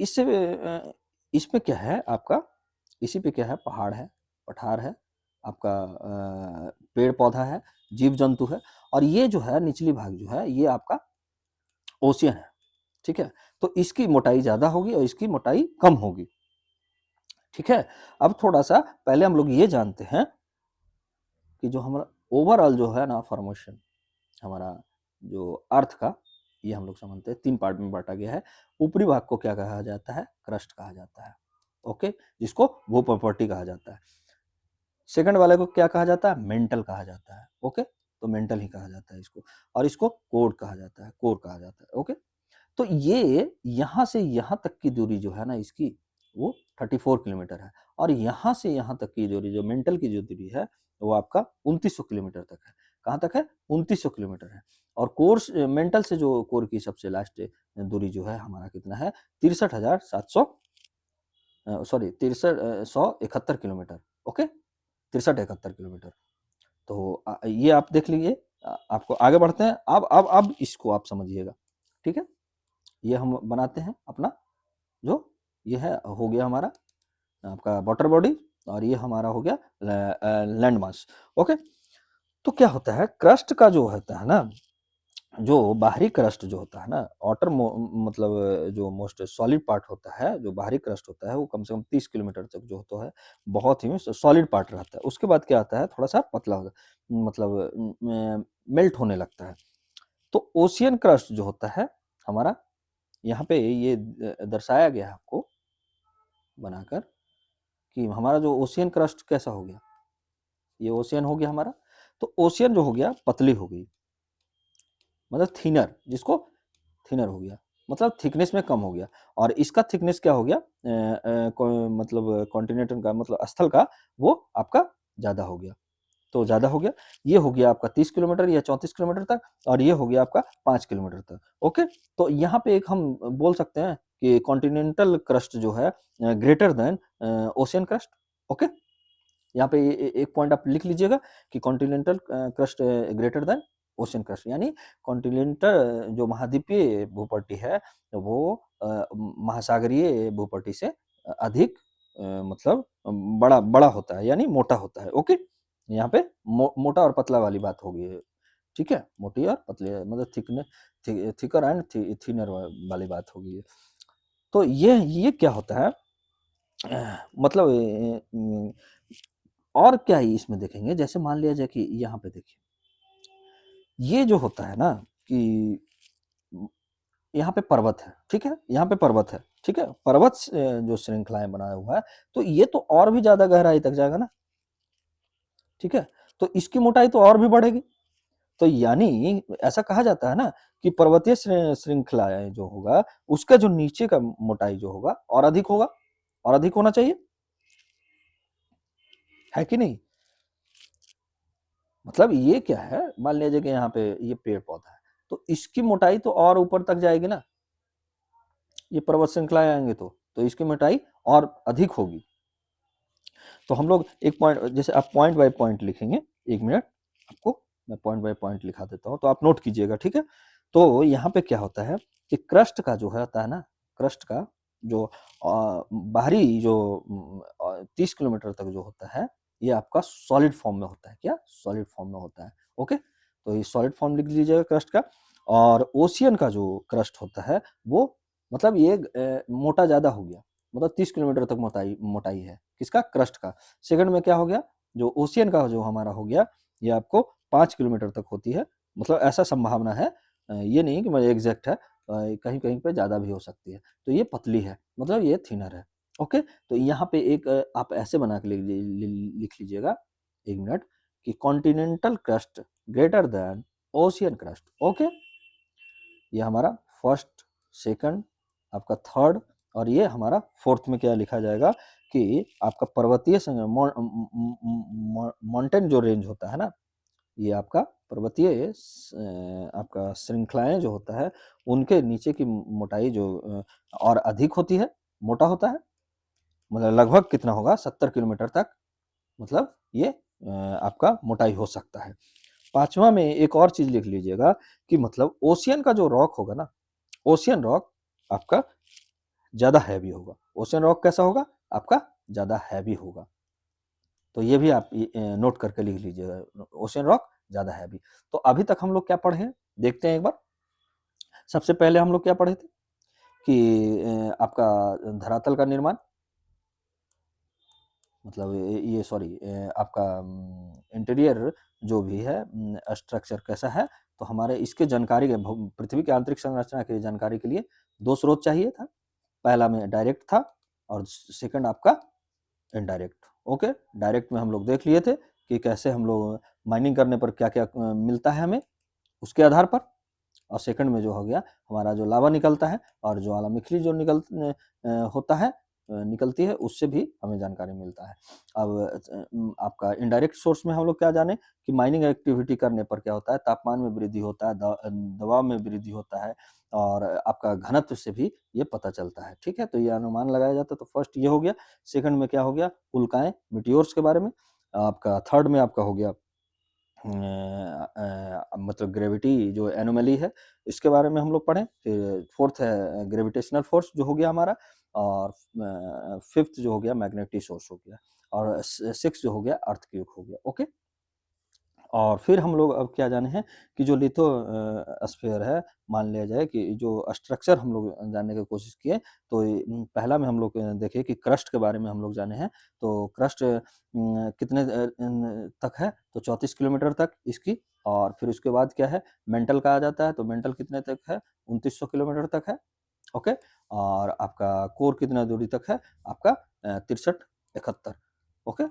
Speaker 1: इससे इसमें क्या है आपका, इसी पे क्या है, पहाड़ है, पठार है, आपका पेड़ पौधा है, जीव जंतु है। और ये जो है निचली भाग जो है, ये आपका ओशियन है। ठीक है, तो इसकी मोटाई ज्यादा होगी और इसकी मोटाई कम होगी। ठीक है, अब थोड़ा सा पहले हम लोग ये जानते हैं कि जो हमारा ओवरऑल जो है ना फॉर्मेशन, हमारा जो अर्थ का, ये हम लोग समझते हैं तीन पार्ट में बांटा गया है। ऊपरी भाग को क्या कहा जाता है, क्रस्ट कहा जाता है। ओके, जिसको भू प्रॉपर्टी कहा जाता है। सेकंड वाले को क्या कहा जाता है, मेंटल कहा जाता है। ओके, तो मेंटल ही कहा जाता है इसको। और इसको कोर कहा जाता है, कोर कहा जाता है। ओके, तो ये यहाँ से यहाँ तक की दूरी जो है ना इसकी, वो 34 किलोमीटर है। और यहाँ से यहाँ तक की दूरी, जो मेंटल की जो दूरी है, वो आपका 2900 किलोमीटर तक है। कहाँ तक है, 2900 किलोमीटर है। और कोर्स मेंटल से जो कोर की सबसे लास्ट दूरी जो है हमारा कितना है, 63,700, सॉरी 63,171 किलोमीटर। Okay, 63-71 kilometre. तो ये आप देख लीजिए। आपको आगे बढ़ते हैं। अब इसको आप समझिएगा। ठीक है, ये हम बनाते हैं अपना, जो ये है हो गया हमारा आपका वाटर बॉडी, और ये हमारा हो गया लैंड मास। ओके, तो क्या होता है, क्रस्ट का जो होता है ना, जो बाहरी क्रस्ट जो होता है ना, आउटर मतलब जो मोस्ट सॉलिड पार्ट होता है, जो बाहरी क्रस्ट होता है, वो कम से कम 30 किलोमीटर तक जो होता है, बहुत ही सॉलिड पार्ट रहता है। उसके बाद क्या आता है, थोड़ा सा पतला होता है, मतलब मेल्ट होने लगता है। तो ओशियन क्रस्ट जो होता है हमारा, यहाँ पे ये दर्शाया गया है आपको बनाकर, कि हमारा जो ओशियन क्रस्ट कैसा हो गया, ये ओशियन हो गया हमारा। तो ओशियन जो हो गया, पतली हो गई, मतलब थिनर, जिसको थिनर हो गया, मतलब थिकनेस में कम हो गया। और इसका थिकनेस क्या हो गया, मतलब कॉन्टिनेंटल का, मतलब स्थल का, वो आपका ज्यादा हो गया। तो ज्यादा हो गया, ये हो गया आपका 30 किलोमीटर या 34 किलोमीटर तक, और ये हो गया आपका 5 किलोमीटर तक। ओके, तो यहाँ पे एक हम बोल सकते हैं कि कॉन्टिनेंटल क्रस्ट जो है greater than ocean crust. Okay, यहाँ पे एक पॉइंट आप लिख लीजिएगा कि continental crust greater than ocean crust, यानी कॉन्टिनेंटल जो महाद्वीपीय भूपट्टी है, वो महासागरीय भूपट्टी से अधिक मतलब बड़ा बड़ा होता है, यानी मोटा होता है। ओके, यहाँ पे मोटा और पतला वाली बात होगी है। ठीक है, मोटी और पतली, मतलब थिकर एंड थिनर वाली बात होगी है। तो ये क्या होता है, मतलब और क्या ही इसमें देखेंगे, जैसे मान लिया जाए कि यहाँ पे देखिए, ये जो होता है ना कि यहाँ पे पर्वत है। ठीक है, यहाँ पे पर्वत है। ठीक है, पर्वत जो श्रृंखलाएं बनाया हुआ है, तो ये तो और भी ज्यादा गहराई तक जाएगा ना। ठीक है, तो इसकी मोटाई तो और भी बढ़ेगी। तो यानी ऐसा कहा जाता है ना कि पर्वतीय श्रृंखलाएं जो होगा, उसका जो नीचे का मोटाई जो होगा और अधिक होगा, और अधिक होना चाहिए, है कि नहीं। मतलब ये क्या है, मान लीजिए कि यहाँ पे ये पेड़ पौधा है, तो इसकी मोटाई तो और ऊपर तक जाएगी ना। ये पर्वत श्रृंखलाएं आएंगे तो इसकी मोटाई और अधिक होगी। तो हम लोग एक पॉइंट, जैसे आप पॉइंट बाय पॉइंट लिखेंगे, 1 मिनट, आपको मैं पॉइंट बाय पॉइंट लिखा देता हूँ, तो आप नोट कीजिएगा, ठीक है। तो यहाँ पे क्या होता है कि क्रस्ट का जो होता है ना, क्रस्ट का जो बाहरी जो 30 किलोमीटर तक जो होता है, ये आपका सॉलिड फॉर्म में होता है। क्या? सॉलिड फॉर्म में होता है। ओके, तो ये सॉलिड फॉर्म लिख लीजिएगा क्रस्ट का। और ओशियन का जो क्रस्ट होता है वो मतलब ये मोटा ज़्यादा हो गया, मतलब 30 किलोमीटर तक मोटाई मोटाई है किसका? क्रस्ट का। सेकंड में क्या हो गया? जो ओशियन का जो हमारा हो गया, ये आपको 5 किलोमीटर तक होती है, मतलब ऐसा संभावना है, ये नहीं कि मतलब एग्जैक्ट है, कहीं कहीं पे ज़्यादा भी हो सकती है। तो ये पतली है, मतलब ये थिनर है। ओके, तो यहाँ पे एक आप ऐसे बना के लिख लीजिएगा, 1 मिनट, कि continental crust greater than ocean crust. Okay, ये हमारा फर्स्ट, सेकंड, आपका थर्ड, और ये हमारा फोर्थ में क्या लिखा जाएगा कि आपका पर्वतीय माउंटेन जो रेंज होता है ना, ये आपका पर्वतीय आपका श्रृंखलाएं जो होता है, उनके नीचे की मोटाई जो और अधिक होती है, मोटा होता है, मतलब लगभग कितना होगा? 70 किलोमीटर तक, मतलब ये आपका मोटाई हो सकता है। पांचवा में एक और चीज लिख लीजिएगा कि मतलब ओशियन का जो रॉक होगा ना, ओशियन रॉक आपका ज्यादा हैवी होगा। ओशियन रॉक कैसा होगा? आपका ज्यादा हैवी होगा। तो ये भी आप नोट करके लिख लीजिएगा, ओशियन रॉक ज्यादा हैवी। तो अभी तक हम लोग क्या पढ़े हैं, देखते हैं एक बार। सबसे पहले हम लोग क्या पढ़े थे कि आपका धरातल का निर्माण, मतलब ये सॉरी, आपका इंटीरियर जो भी है स्ट्रक्चर कैसा है, तो हमारे इसके जानकारी के पृथ्वी के आंतरिक संरचना की जानकारी के लिए दो स्रोत चाहिए था। पहला में डायरेक्ट था और सेकंड आपका इनडायरेक्ट। ओके, डायरेक्ट में हम लोग देख लिए थे कि कैसे हम लोग माइनिंग करने पर क्या क्या मिलता है हमें उसके आधार पर। और सेकंड में जो हो गया हमारा जो लावा निकलता है और ज्वालामुखी जो होता है, निकलती है, उससे भी हमें जानकारी मिलता है। अब आपका इनडायरेक्ट सोर्स में हम लोग क्या जाने कि माइनिंग एक्टिविटी करने पर क्या होता है, तापमान में वृद्धि होता है, दबाव में वृद्धि होता है, और आपका घनत्व से भी ये पता चलता है। ठीक है, तो ये अनुमान लगाया जाता है। तो फर्स्ट ये हो गया। सेकंड में क्या हो गया? उल्काएं, मिटियोर्स के बारे में। आपका थर्ड में आपका हो गया मतलब ग्रेविटी जो एनोमली है, इसके बारे में हम लोग पढ़ें। फिर फोर्थ है ग्रेविटेशनल फोर्स जो हो गया हमारा, और फिफ्थ जो हो गया मैग्नेटिक सोर्स हो गया, और सिक्स जो हो गया अर्थक्वेक हो गया। ओके, और फिर हम लोग अब क्या जाने हैं कि जो लिथो स्फीयर है, मान लिया जाए कि जो स्ट्रक्चर हम लोग जानने की कोशिश किए, तो पहला में हम लोग देखे कि क्रस्ट के बारे में हम लोग जाने हैं। तो क्रस्ट कितने तक है? तो 34 किलोमीटर तक इसकी। और फिर उसके बाद क्या है? मेंटल का आ जाता है, तो मेंटल कितने तक है? 2900 किलोमीटर तक है। ओके, और आपका कोर कितना दूरी तक है? आपका 6371। ओके,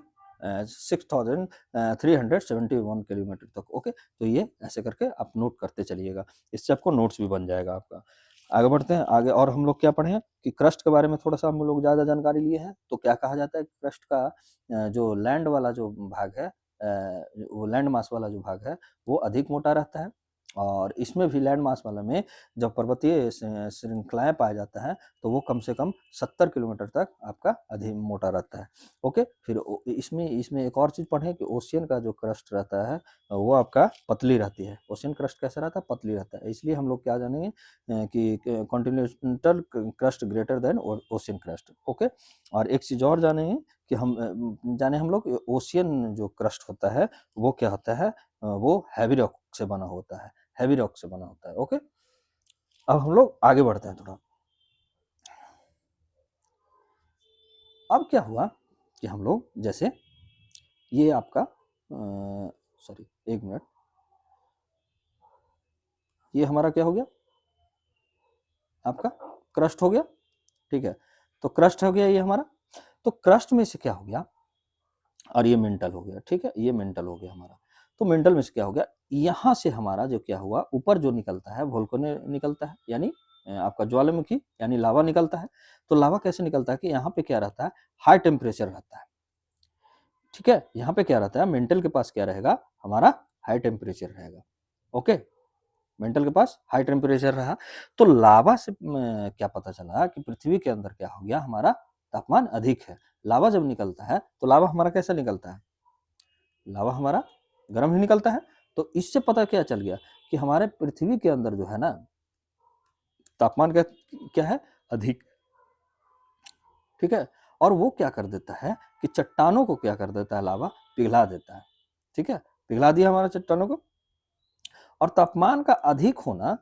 Speaker 1: 6371 किलोमीटर तक। ओके, तो ये ऐसे करके आप नोट करते चलिएगा, इससे आपको नोट्स भी बन जाएगा आपका। आगे बढ़ते हैं आगे, और हम लोग क्या पढ़े हैं कि क्रस्ट के बारे में थोड़ा सा हम लोग ज़्यादा जानकारी लिए हैं। तो क्या कहा जाता है, क्रस्ट का जो लैंड वाला जो भाग है, वो लैंड मास वाला जो भाग है, वो अधिक मोटा रहता है। और इसमें भी लैंड मास वाला में जब पर्वतीय श्रृंखलाएं पाया जाता है, तो वो कम से कम 70 किलोमीटर तक आपका अधिक मोटा रहता है। ओके, फिर इसमें इसमें एक और चीज़ पढ़ें कि ओशियन का जो क्रस्ट रहता है, वो आपका पतली रहती है। ओशियन क्रस्ट कैसा रहता है? पतली रहता है। इसलिए हम लोग क्या जानेंगे कि continental crust greater than ocean crust. Okay, और एक चीज़ और जानेंगे कि जाने हम लोग ओशियन जो क्रस्ट होता है वो क्या होता है, वो हैवी रॉक से बना होता है, हैवी रॉक से बना होता है। ओके, अब हम लोग आगे बढ़ते हैं थोड़ा। अब क्या हुआ कि हम लोग जैसे ये आपका सॉरी, 1 मिनट, ये हमारा क्या हो गया? आपका क्रस्ट हो गया। ठीक है, तो क्रस्ट हो गया ये हमारा। तो क्रस्ट में से क्या हो गया? और ये मेंटल हो गया। ठीक है, ये मेंटल हो गया हमारा। तो मेंटल में से क्या हो गया? यहाँ से हमारा जो क्या हुआ, ऊपर जो निकलता है वोल्केनो निकलता है, यानी आपका ज्वालामुखी, यानी लावा निकलता है। तो लावा कैसे निकलता है कि यहाँ पे क्या रहता है? हाई टेम्परेचर रहता है। ठीक है, यहाँ पे क्या रहता है? मेंटल के पास क्या रहेगा? हमारा हाई टेम्परेचर रहेगा। ओके, मेंटल के पास हाई टेम्परेचर रहा। तो लावा से क्या पता चला कि पृथ्वी के अंदर क्या हो गया, हमारा तापमान अधिक है। लावा जब निकलता है तो लावा हमारा कैसा निकलता है, लावा हमारा गर्म ही निकलता है। तो इससे पता क्या चल गया कि हमारे पृथ्वी के अंदर जो है ना तापमान क्या क्या है, अधिक। ठीक है, और वो क्या कर देता है कि चट्टानों को क्या कर देता है, लावा पिघला देता है। ठीक है, पिघला दिया हमारा चट्टानों को। और तापमान का अधिक होना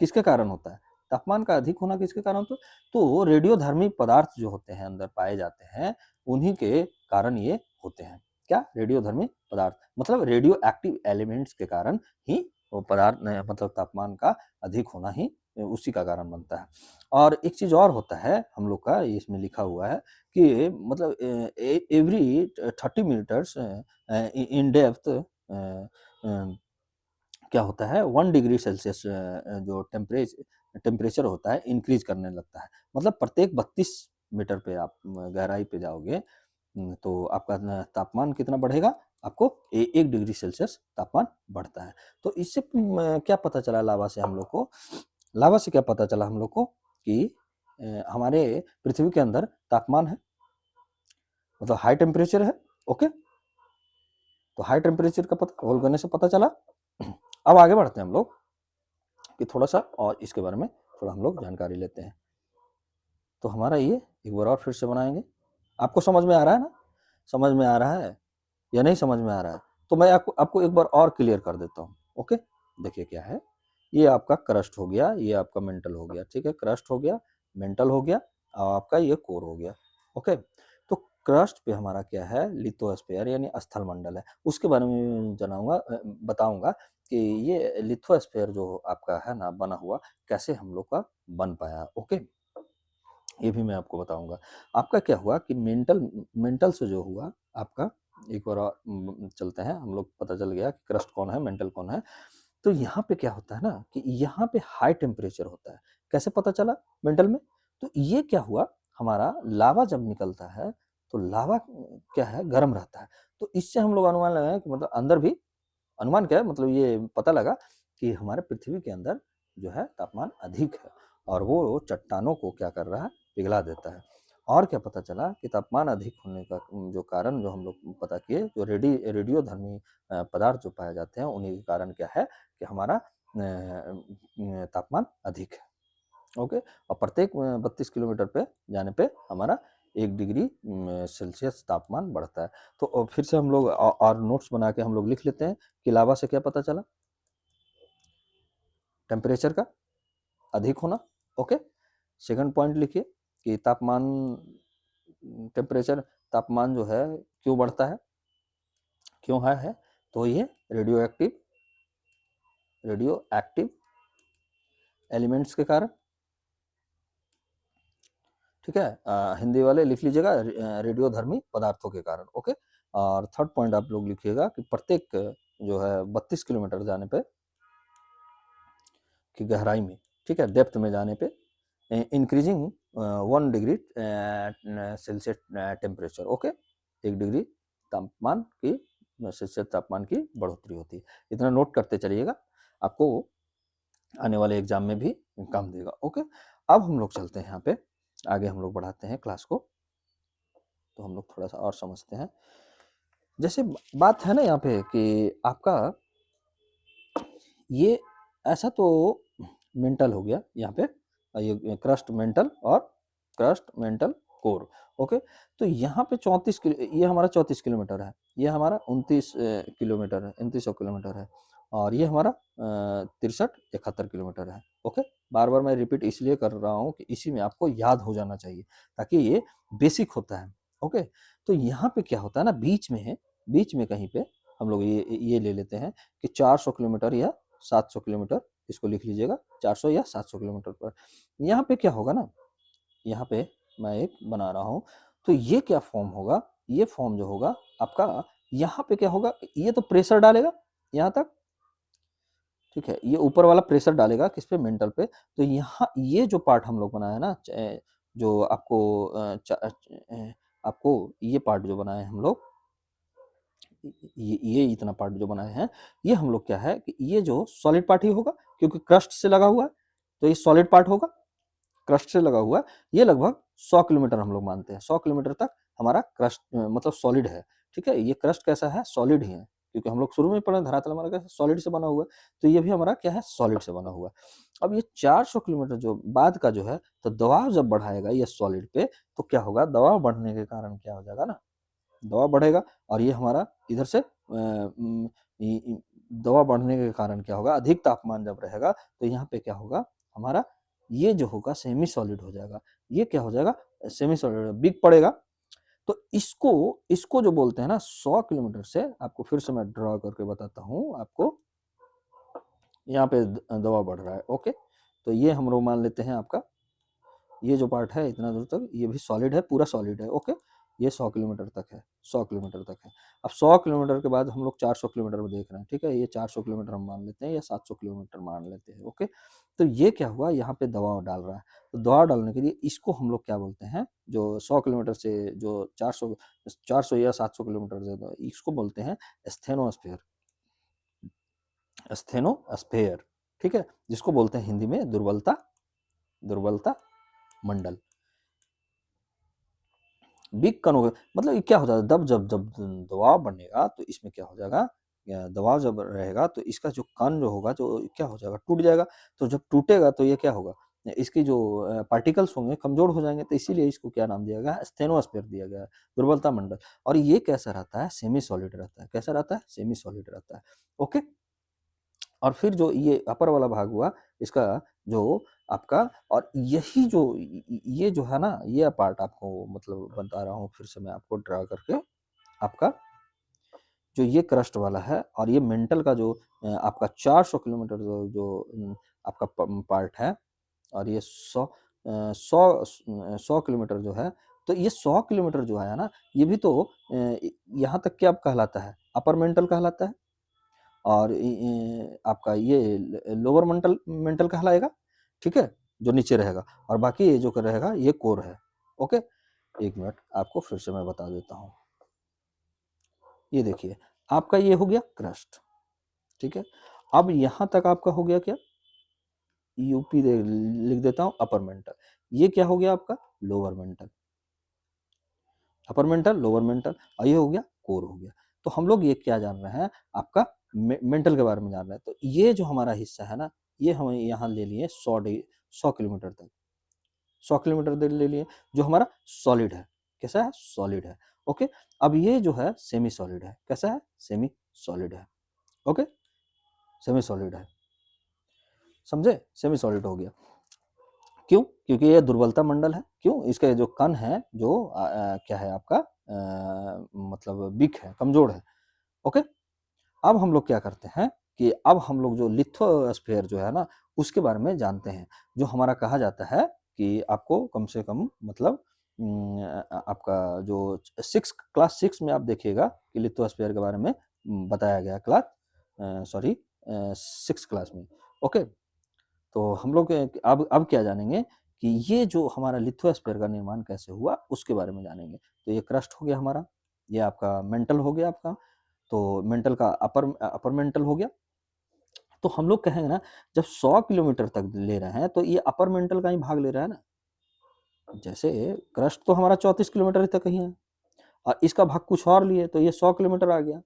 Speaker 1: किसके कारण होता है, तापमान का अधिक होना किसके कारण होता है, तो रेडियोधर्मी पदार्थ जो होते हैं अंदर पाए जाते हैं, उन्हीं के कारण ये होते हैं। क्या, रेडियोधर्मी पदार्थ मतलब रेडियो एक्टिव एलिमेंट्स के कारण ही वो पदार्थ मतलब तापमान का अधिक होना ही उसी का कारण बनता है। और एक चीज और होता है हम लोग का, इसमें लिखा हुआ है कि मतलब एवरी 30 मीटर्स इन डेप्थ क्या होता है, 1 डिग्री सेल्सियस जो टेम्परेचर होता है इंक्रीज करने लगता है। मतलब प्रत्येक 32 मीटर पे आप गहराई पे जाओगे तो आपका तापमान कितना बढ़ेगा, आपको 1 डिग्री सेल्सियस तापमान बढ़ता है। तो इससे क्या पता चला लावा से हम लोग को, लावा से क्या पता चला हम लोग को कि हमारे पृथ्वी के अंदर तापमान है, मतलब हाई टेम्परेचर है। ओके, तो हाई टेम्परेचर का पता होल करने से पता चला। अब आगे बढ़ते हैं हम लोग कि थोड़ा सा और इसके बारे में थोड़ा हम लोग जानकारी लेते हैं। तो हमारा ये एक बार और फिर से बनाएंगे। आपको समझ में आ रहा है ना, समझ में आ रहा है या नहीं समझ में आ रहा है, तो मैं आपको आपको एक बार और क्लियर कर देता हूँ। ओके, देखिए क्या है, ये आपका क्रस्ट हो गया, ये आपका मेंटल हो गया। ठीक है, क्रस्ट हो गया, मेंटल हो गया, और आपका ये कोर हो गया। ओके, तो क्रस्ट पे हमारा क्या है, लिथोस्फीयर यानी स्थल मंडल है। उसके बारे में जनाऊंगा, बताऊंगा कि ये लिथोस्फीयर जो आपका है ना बना हुआ, कैसे हम लोग का बन पाया। ओके, ये भी मैं आपको बताऊंगा। आपका क्या हुआ कि मेंटल मेंटल से जो हुआ आपका, एक बार और चलते हैं हम लोग, पता चल गया कि क्रस्ट कौन है, मेंटल कौन है। तो यहाँ पे क्या होता है ना कि यहाँ पे हाई टेम्परेचर होता है। कैसे पता चला मेंटल में, तो ये क्या हुआ, हमारा लावा जब निकलता है तो लावा क्या है, गर्म रहता है। तो इससे हम लोग अनुमान लगाए कि मतलब अंदर भी, अनुमान क्या है, मतलब ये पता लगा कि हमारे पृथ्वी के अंदर जो है तापमान अधिक है, और वो चट्टानों को क्या कर रहा है, पिघला देता है। और क्या पता चला कि तापमान अधिक होने का जो कारण जो हम लोग पता किए, जो रेडियोधर्मी पदार्थ जो पाए जाते हैं, उन्हीं के कारण क्या है कि हमारा तापमान अधिक है। ओके, और प्रत्येक 32 किलोमीटर पे जाने पे हमारा 1 डिग्री सेल्सियस तापमान बढ़ता है। तो फिर से हम लोग और नोट्स बना के हम लोग लिख लेते हैं कि लावा से क्या पता चला, टेम्परेचर का अधिक होना। ओके, सेकंड पॉइंट लिखिए कि तापमान, टेम्परेचर, तापमान जो है क्यों बढ़ता है, क्यों है, तो ये रेडियो एक्टिव एलिमेंट्स के कारण। ठीक है, हिंदी वाले लिख लीजिएगा रेडियोधर्मी पदार्थों के कारण। ओके, और थर्ड पॉइंट आप लोग लिखिएगा कि प्रत्येक जो है 32 किलोमीटर जाने पे की गहराई में, ठीक है, डेप्थ में जाने पे increasing 1 degree Celsius temperature. Okay, 1 degree तापमान की, सेल्सियस तापमान की बढ़ोतरी होती है। इतना नोट करते चलिएगा, आपको आने वाले एग्जाम में भी काम देगा। ओके, अब हम लोग चलते हैं यहाँ पे आगे, हम लोग बढ़ाते हैं क्लास को, तो हम लोग थोड़ा सा और समझते हैं। जैसे बात है ना यहाँ पे कि आपका ये ऐसा तो मेंटल हो गया यहाँ पे, ये क्रस्ट मेंटल और क्रस्ट मेंटल कोर। ओके, तो यहाँ पे 34 किलो, ये हमारा 34 किलोमीटर है, ये हमारा 29 किलोमीटर है, 2900 किलोमीटर है, और ये हमारा 63-71 किलोमीटर है। ओके, बार बार मैं रिपीट इसलिए कर रहा हूँ कि इसी में आपको याद हो जाना चाहिए, ताकि ये बेसिक होता है। ओके, तो यहाँ पे क्या होता है ना, बीच में है, बीच में कहीं पे हम लोग ये ले लेते हैं कि 400 किलोमीटर या 700 किलोमीटर, इसको लिख लीजिएगा 400 या 700 किलोमीटर पर। यहाँ पे क्या होगा ना, यहाँ पे मैं एक बना रहा हूँ, तो ये क्या फॉर्म होगा, ये फॉर्म जो होगा आपका, यहाँ पे क्या होगा, ये तो प्रेशर डालेगा यहाँ तक। ठीक है, ये ऊपर वाला प्रेशर डालेगा किस पे, मेंटल पे। तो यहाँ ये जो पार्ट हम लोग बनाया ना, जो आपको आपको ये पार्ट जो बनाए हम लोग, ये इतना पार्ट जो बनाए हैं, ये हम लोग क्या है कि ये जो सॉलिड पार्ट ही होगा, क्योंकि क्रस्ट से लगा हुआ है, तो ये सॉलिड पार्ट होगा, क्रस्ट से लगा हुआ है। ये लगभग 100 किलोमीटर हम लोग मानते हैं, 100 किलोमीटर तक हमारा क्रस्ट मतलब सॉलिड है, ठीक है। ये क्रस्ट कैसा है, सॉलिड ही है, क्योंकि हम लोग शुरू में पढ़े धरातल हमारा कैसा सॉलिड से बना हुआ है, तो ये भी हमारा क्या है, सॉलिड से बना हुआ है। अब ये 400 किलोमीटर जो बाद का जो है, तो दबाव जब बढ़ाएगा ये सॉलिड पे, तो क्या होगा, दबाव बढ़ने के कारण क्या हो जाएगा ना, दबाव बढ़ेगा, और ये हमारा इधर से दबाव बढ़ने के कारण क्या होगा, अधिक तापमान जब रहेगा तो यहाँ पे क्या होगा, हमारा ये जो होगा सेमी सॉलिड हो जाएगा। ये क्या हो जाएगा, सेमी सॉलिड बिग पड़ेगा। तो इसको इसको जो बोलते हैं ना 100 किलोमीटर से, आपको फिर से मैं ड्रॉ करके बताता हूँ आपको, यहाँ पे दबाव बढ़ रहा है, ओके। तो ये हम लोग मान लेते हैं आपका ये जो पार्ट है इतना दूर तक, ये भी सॉलिड है, पूरा सॉलिड है, ओके। ये 100 किलोमीटर तक है, 100 किलोमीटर तक है। अब 100 किलोमीटर के बाद हम लोग 400 किलोमीटर में देख रहे हैं, ठीक है। ये 400 किलोमीटर हम मान लेते हैं, या 700 किलोमीटर मान लेते हैं, ओके। तो ये क्या हुआ, यहाँ पे दबाव डाल रहा है, तो दबाव डालने के लिए इसको हम लोग क्या बोलते हैं, जो 100 किलोमीटर से जो 400 या 700 किलोमीटर से, तो इसको बोलते हैं स्थेनोस्फेयर, स्थेनोस्फेयर, ठीक है, जिसको बोलते हैं हिंदी में दुर्बलता, दुर्बलता मंडल। बिग कण हो, मतलब ये क्या हो जाता है, जब जब जब दबाव बनेगा तो इसमें क्या हो जाएगा, दबाव जब रहेगा तो इसका जो कण जो होगा, जो क्या हो जाएगा, टूट जाएगा। तो जब टूटेगा तो ये क्या होगा, इसकी जो पार्टिकल्स होंगे कमजोर हो जाएंगे, तो इसीलिए इसको क्या नाम दिया गया, स्टेनोस्फेयर दिया गया है, दुर्बलता मंडल। और ये कैसा रहता है, सेमी सॉलिड रहता है, कैसा रहता है, सेमी सॉलिड रहता है, ओके। और फिर जो ये अपर वाला भाग हुआ इसका, जो आपका, और यही जो ये जो है ना, ये पार्ट आपको मतलब बता रहा हूँ फिर से मैं आपको ड्रा करके, आपका जो ये क्रस्ट वाला है, और ये मेंटल का जो आपका 400 किलोमीटर जो आपका पार्ट है, और ये 100 किलोमीटर जो है, तो ये 100 किलोमीटर जो है ना, ये भी तो यहाँ तक क्या अब कहलाता है, अपर मेंटल कहलाता है, और आपका ये लोअर मेंटल मेंटल कहलाएगा, ठीक है, जो नीचे रहेगा, और बाकी ये जो रहेगा ये कोर है, ओके। एक मिनट आपको फिर से मैं बता देता हूँ। ये देखिए, आपका ये हो गया क्रस्ट, ठीक है। अब यहाँ तक आपका हो गया क्या, यूपी लिख देता हूँ, अपर मेंटल। ये क्या हो गया आपका, lower mental, upper mantle, lower mental, और ये हो गया कोर हो गया। तो हम लोग ये क्या जान रहे हैं, आपका मेंटल के बारे में जान रहे हैं। तो ये जो हमारा हिस्सा है ना, ये हम यहाँ ले लिए 100 किलोमीटर तक, 100 किलोमीटर तक ले लिए, जो हमारा सॉलिड है, कैसा है, सॉलिड है, ओके। अब ये जो है सेमी सॉलिड है, कैसा है, सेमी सॉलिड है, ओके, सेमी सॉलिड है, समझे, सेमी सॉलिड हो गया। क्यों, क्योंकि ये दुर्बलता मंडल है, क्यों, इसके जो कण है जो क्या है आपका मतलब वीक है, कमजोर है, ओके। अब हम लोग क्या करते हैं कि अब हम लोग जो लिथोस्फीयर जो है ना, उसके बारे में जानते हैं, जो हमारा कहा जाता है कि आपको कम से कम मतलब आपका जो क्लास 6 में आप देखिएगा कि लिथोस्फीयर के बारे में बताया गया, क्लास सॉरी 6 क्लास में, ओके। तो हम लोग अब क्या जानेंगे कि ये जो हमारा लिथोस्फीयर का निर्माण कैसे हुआ उसके बारे में जानेंगे। तो ये क्रस्ट हो गया हमारा, ये आपका मेंटल हो गया आपका, तो मेंटल का अपर मेंटल हो गया। तो हम लोग कहेंगे ना, जब 100 किलोमीटर तक ले रहे हैं तो ये अपर मेंटल का ही भाग ले रहा है ना। जैसे क्रस्ट तो हमारा 34 किलोमीटर तक ही है, और इसका भाग कुछ और लिए तो ये 100 किलोमीटर आ गया,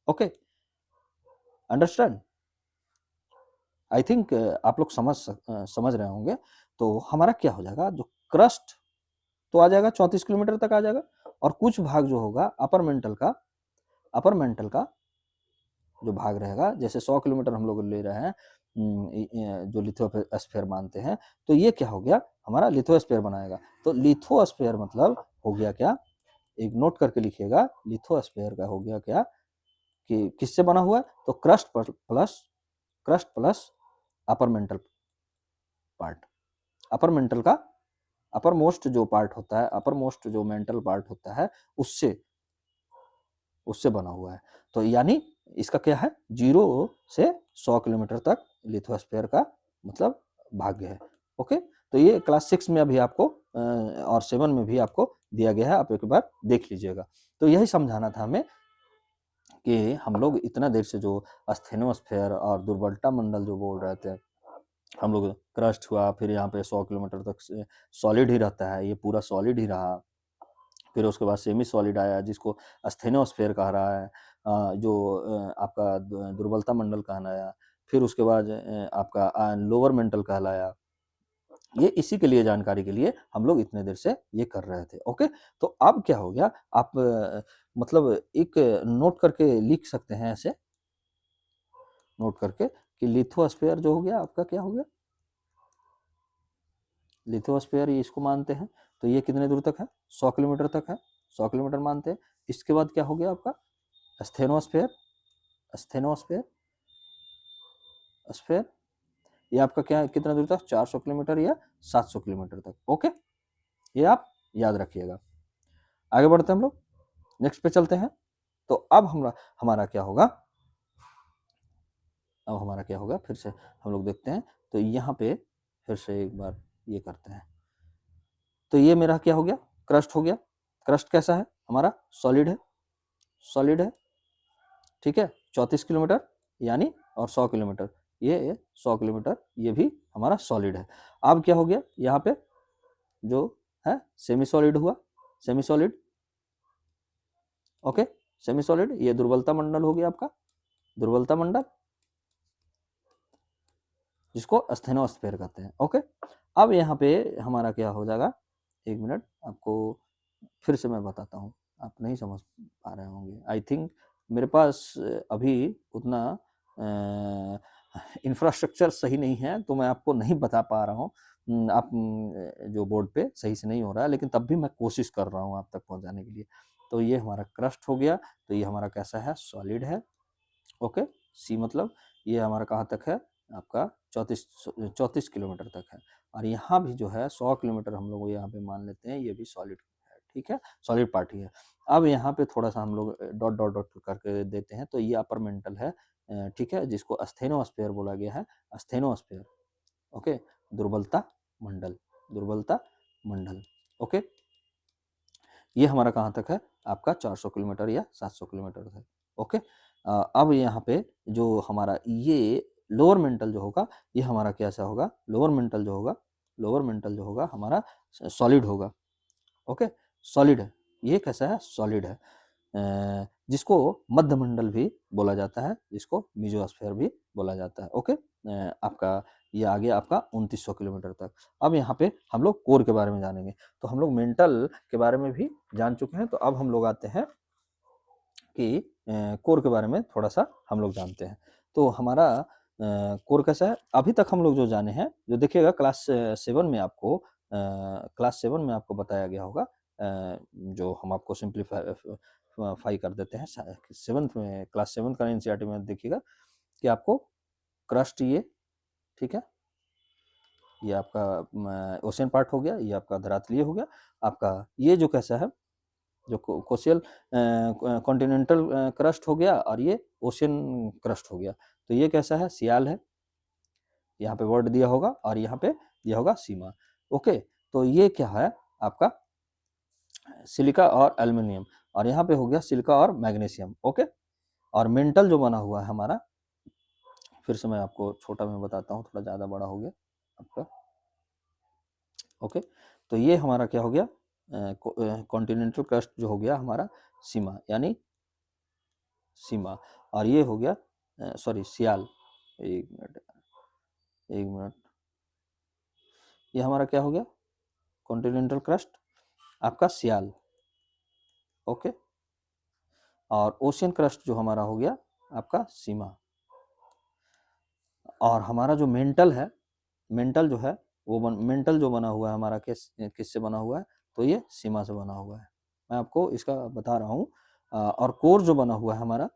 Speaker 1: ओके, अंडरस्टैंड। आई थिंक आप लोग समझ रहे होंगे। तो हमारा क्या हो जाएगा, जो क्रस्ट तो आ जाएगा 34 किलोमीटर तक आ जाएगा, और कुछ भाग जो होगा अपर मेंटल का जो भाग रहेगा, जैसे 100 किलोमीटर हम लोग ले रहे हैं जो लिथोस्फीयर मानते हैं, तो ये क्या हो गया, हमारा लिथोस्फीयर बनाएगा। तो लिथोस्फीयर मतलब हो गया क्या, एक नोट करके लिखिएगा, लिथोस्फीयर का हो गया क्या, कि किससे बना हुआ है, तो crust plus upper mantle part, upper mantle का अपर मोस्ट जो पार्ट होता है, अपर मोस्ट जो मेंटल पार्ट होता है, उससे उससे बना हुआ है। तो यानी इसका क्या है, 0 से 100 किलोमीटर तक लिथोस्फीयर का मतलब भाग्य है, ओके। तो ये क्लास 6 में अभी आपको और 7 में भी आपको दिया गया है, आप एक बार देख लीजिएगा। तो यही समझाना था हमें कि हम लोग इतना देर से जो asthenosphere और दुर्बलता मंडल जो बोल रहे थे, हम लोग क्रस्ट हुआ, फिर यहाँ पे 100 किलोमीटर तक से सॉलिड ही रहता है, ये पूरा सॉलिड ही रहा। फिर उसके बाद सेमी सॉलिड आया जिसको asthenosphere कह रहा है, जो आपका दुर्बलता मंडल कहलाया। फिर उसके बाद आपका लोअर मेंटल कहलाया। ये इसी के लिए, जानकारी के लिए हम लोग इतने देर से ये कर रहे थे। ओके, तो अब क्या हो गया, आप मतलब एक नोट करके लिख सकते हैं ऐसे, नोट करके कि लिथोस्फीयर जो हो गया आपका, क्या हो गया, लिथोस्फीयर, ये इसको मानते हैं। तो ये कितने दूर तक है, 100 किलोमीटर तक है, 100 किलोमीटर मानते हैं। इसके बाद क्या हो गया आपका स्थेनोस्फीयर, स्थेनोस्फीयर स्फीयर, ये आपका क्या, कितना दूर तक, 400 किलोमीटर या 700 किलोमीटर तक। ओके, ये आप याद रखिएगा। आगे बढ़ते हैं हम लोग, नेक्स्ट पे चलते हैं। तो अब हमारा क्या होगा, अब हमारा क्या होगा, फिर से हम लोग देखते हैं। तो यहाँ पे फिर से एक बार ये करते हैं। तो ये मेरा क्या हो गया, क्रस्ट हो गया। क्रस्ट कैसा है हमारा, सॉलिड है, सॉलिड है, ठीक है, 34 किलोमीटर यानी, और 100 किलोमीटर, ये 100 किलोमीटर ये भी हमारा सॉलिड है। अब क्या हो गया, यहाँ पे जो है सेमी सॉलिड हुआ, semi solid. Okay, semi solid, ये दुर्बलता मंडल हो गया आपका, दुर्बलता मंडल, जिसको स्थेनोस्फीयर कहते हैं। ओके, अब यहाँ पे हमारा क्या हो जाएगा, एक मिनट आपको फिर से मैं बताता हूँ, आप नहीं समझ पा रहे होंगे आई थिंक। मेरे पास अभी उतना इंफ्रास्ट्रक्चर सही नहीं है, तो मैं आपको नहीं बता पा रहा हूँ। आप जो बोर्ड पे सही से नहीं हो रहा है, लेकिन तब भी मैं कोशिश कर रहा हूँ आप तक पहुँचाने के लिए। तो ये हमारा क्रस्ट हो गया, तो ये हमारा कैसा है, सॉलिड है। ओके, सी मतलब ये हमारा कहाँ तक है आपका, 34 किलोमीटर तक है। और यहाँ भी जो है 100 किलोमीटर हम लोग यहाँ पे मान लेते हैं, ये भी सॉलिड है, ठीक है, सॉलिड पार्ट ही है। अब यहाँ पे थोड़ा सा हम लोग डॉट डॉट डॉट करके देते हैं। तो ये अपर मेंटल है, ठीक है, जिसको स्थेनोस्फीयर बोला गया है, स्थेनोस्फीयर। ओके, दुर्बलता मंडल, दुर्बलता मंडल। ओके, ये हमारा कहाँ तक है आपका, 400 किलोमीटर या 700 किलोमीटर तक। ओके, अब यहाँ पे जो हमारा ये लोअर मेंटल जो होगा, ये हमारा कैसा होगा, लोअर मेंटल जो होगा, लोअर मेंटल जो होगा हमारा सॉलिड होगा। ओके, सॉलिड है, ये कैसा है, सॉलिड है, जिसको मध्य मंडल भी बोला जाता है, जिसको मीजोस्फीयर भी बोला जाता है। ओके, आपका ये आ गया आपका 2900 किलोमीटर तक। अब यहाँ पे हम लोग कोर के बारे में जानेंगे। तो हम लोग मेंटल के बारे में भी जान चुके हैं, तो अब हम लोग आते हैं कि कोर के बारे में थोड़ा सा हम लोग जानते हैं। तो हमारा कोर कैसा है, अभी तक हम लोग जो जाने हैं, जो देखिएगा क्लास 7 में आपको, क्लास 7 में आपको बताया गया होगा, जो हम आपको सिंप्लीफाई कर देते हैं। सेवन्थ में, क्लास 7 का एनसीईआरटी में देखिएगा कि आपको क्रस्ट, ये ठीक है, ये आपका ओशियन पार्ट हो गया, ये आपका धरातलीय हो गया। आपका ये जो कैसा है, जो कोशियल कॉन्टिनेंटल क्रस्ट हो गया, और ये ओशियन क्रस्ट हो गया। तो ये कैसा है, सियाल है, यहाँ पे वर्ड दिया होगा, और यहाँ पे दिया होगा सीमा। ओके, तो ये क्या है आपका, सिलिका और एल्युमिनियम, और यहाँ पे हो गया सिलिका और मैग्नीशियम। ओके, और मेंटल जो बना हुआ है हमारा, फिर से मैं आपको छोटा में बताता हूँ, थोड़ा ज़्यादा बड़ा हो गया आपका। ओके, तो ये हमारा क्या हो गया, कॉन्टिनेंटल क्रस्ट जो हो गया हमारा, सीमा यानी सीमा। और ये हो गया सॉरी, सियाल, एक मिनट, एक मिनट, ये हमारा क्या हो गया, कॉन्टिनेंटल क्रस्ट आपका सियाल। ओके, और ओशियन क्रस्ट जो हमारा हो गया आपका सीमा। और हमारा जो मेंटल है, मेंटल जो है वो मेंटल जो बना हुआ है हमारा, किससे बना हुआ है, तो ये सीमा से बना हुआ है। मैं आपको इसका बता रहा हूँ। और कोर जो बना हुआ है हमारा,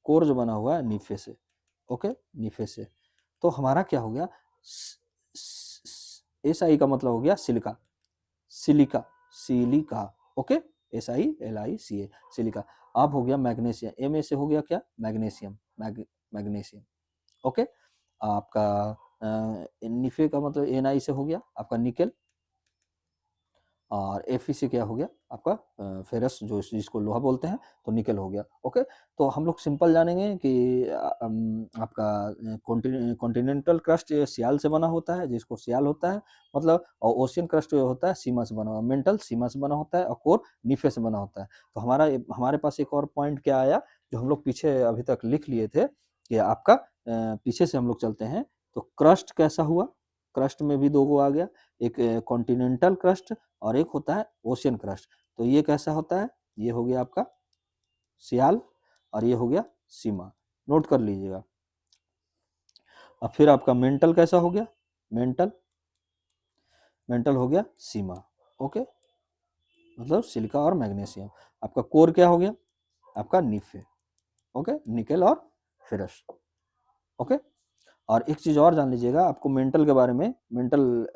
Speaker 1: कोर जो बना हुआ है नीफे से। ओके, नीफे से। तो हमारा क्या हो गया, एस आई का मतलब हो गया silica, silica, silica. Okay, SILICA, silica. अब हो गया मैग्नीशियम, एम ए से हो गया क्या, मैग्नीशियम, मैग्नीशियम। ओके, आपका निफे का मतलब NI से हो गया आपका निकेल। और Fe क्या हो गया आपका फेरस, जो जिसको लोहा बोलते हैं, तो निकल हो गया। ओके, तो हम लोग सिंपल जानेंगे कि आपका कॉन्टिनेंटल क्रस्ट सियाल से बना होता है, जिसको सियाल होता है मतलब, और ओशियन क्रस्ट जो होता है सीमा से बना हुआ, मेंटल सीमा से बना होता है, और कोर नीफे से बना होता है। तो हमारे पास एक और पॉइंट क्या आया जो हम लोग पीछे अभी तक लिख लिए थे कि आपका पीछे से हम लोग चलते हैं तो क्रस्ट कैसा हुआ, क्रस्ट में भी दो गो आ गया, एक कॉन्टिनेंटल क्रस्ट और एक होता है ओशियन क्रस्ट। तो ये कैसा होता है, ये हो गया आपका सियाल और ये हो गया सीमा, नोट कर लीजिएगा। अब फिर आपका मेंटल कैसा हो गया, मेंटल मेंटल हो गया सीमा। ओके, मतलब सिलिका और मैग्नीशियम। आपका कोर क्या हो गया, आपका निफे। ओके, निकेल और फेरस। ओके, और एक चीज और जान लीजिएगा आपको मेंटल के बारे में, मेंटल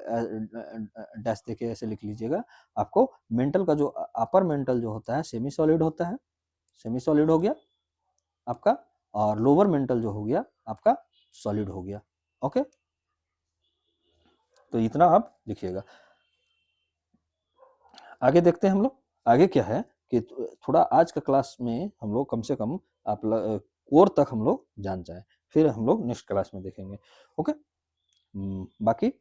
Speaker 1: डैश देके ऐसे लिख लीजिएगा, आपको मेंटल का जो अपर मेंटल जो होता है सेमी सॉलिड होता है, सेमी सॉलिड हो गया आपका, और लोअर मेंटल जो हो गया आपका सॉलिड हो गया। ओके, तो इतना आप लिखिएगा। आगे देखते हैं हम लोग, आगे क्या है कि थोड़ा आज का क्लास में हम लोग कम से कम आप कोर तक हम लोग जान जाए, फिर हम लोग नेक्स्ट क्लास में देखेंगे। ओके, बाकी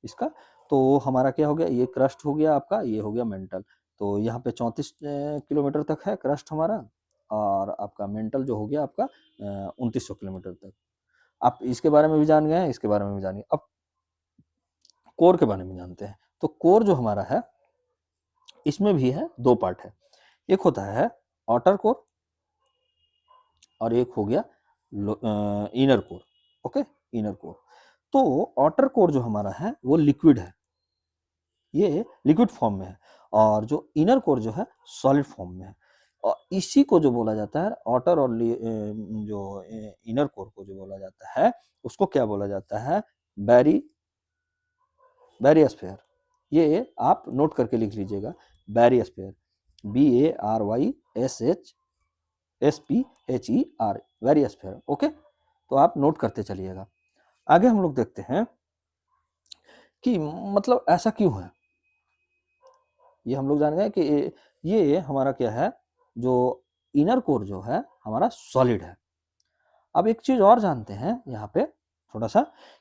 Speaker 1: इसका तो हमारा क्या हो गया, ये क्रस्ट हो गया आपका, ये हो गया मेंटल। तो यहाँ पे 34 किलोमीटर तक है क्रस्ट हमारा, और आपका मेंटल जो हो गया आपका 2900 किलोमीटर तक। आप इसके बारे में भी जान गए हैं, इसके बारे में भी जानिए। अब कोर के बारे में जानते हैं। तो कोर जो हमारा है इसमें भी है दो पार्ट है, एक होता है आउटर कोर और एक हो गया inner core. Okay, inner core. तो आउटर कोर जो हमारा है वो लिक्विड है, ये लिक्विड फॉर्म में है, और जो इनर कोर जो है सॉलिड फॉर्म में है। और इसी को जो बोला जाता है आउटर और जो इनर कोर को जो बोला जाता है उसको क्या बोला जाता है, बैरियस्फेयर। ये आप नोट करके लिख लीजिएगा, बैरियस्फेयर, BARYSHSPHER, बैरियस्फेयर। ओके, तो आप नोट करते चलिएगा। आगे हम लोग देखते हैं कि मतलब ऐसा क्यों है, ये हम लोग जान गए कि ये हमारा क्या है, जो इनर कोर जो है हमारा सॉलिड है। अब एक चीज और जानते हैं यहाँ पे थोड़ा सा,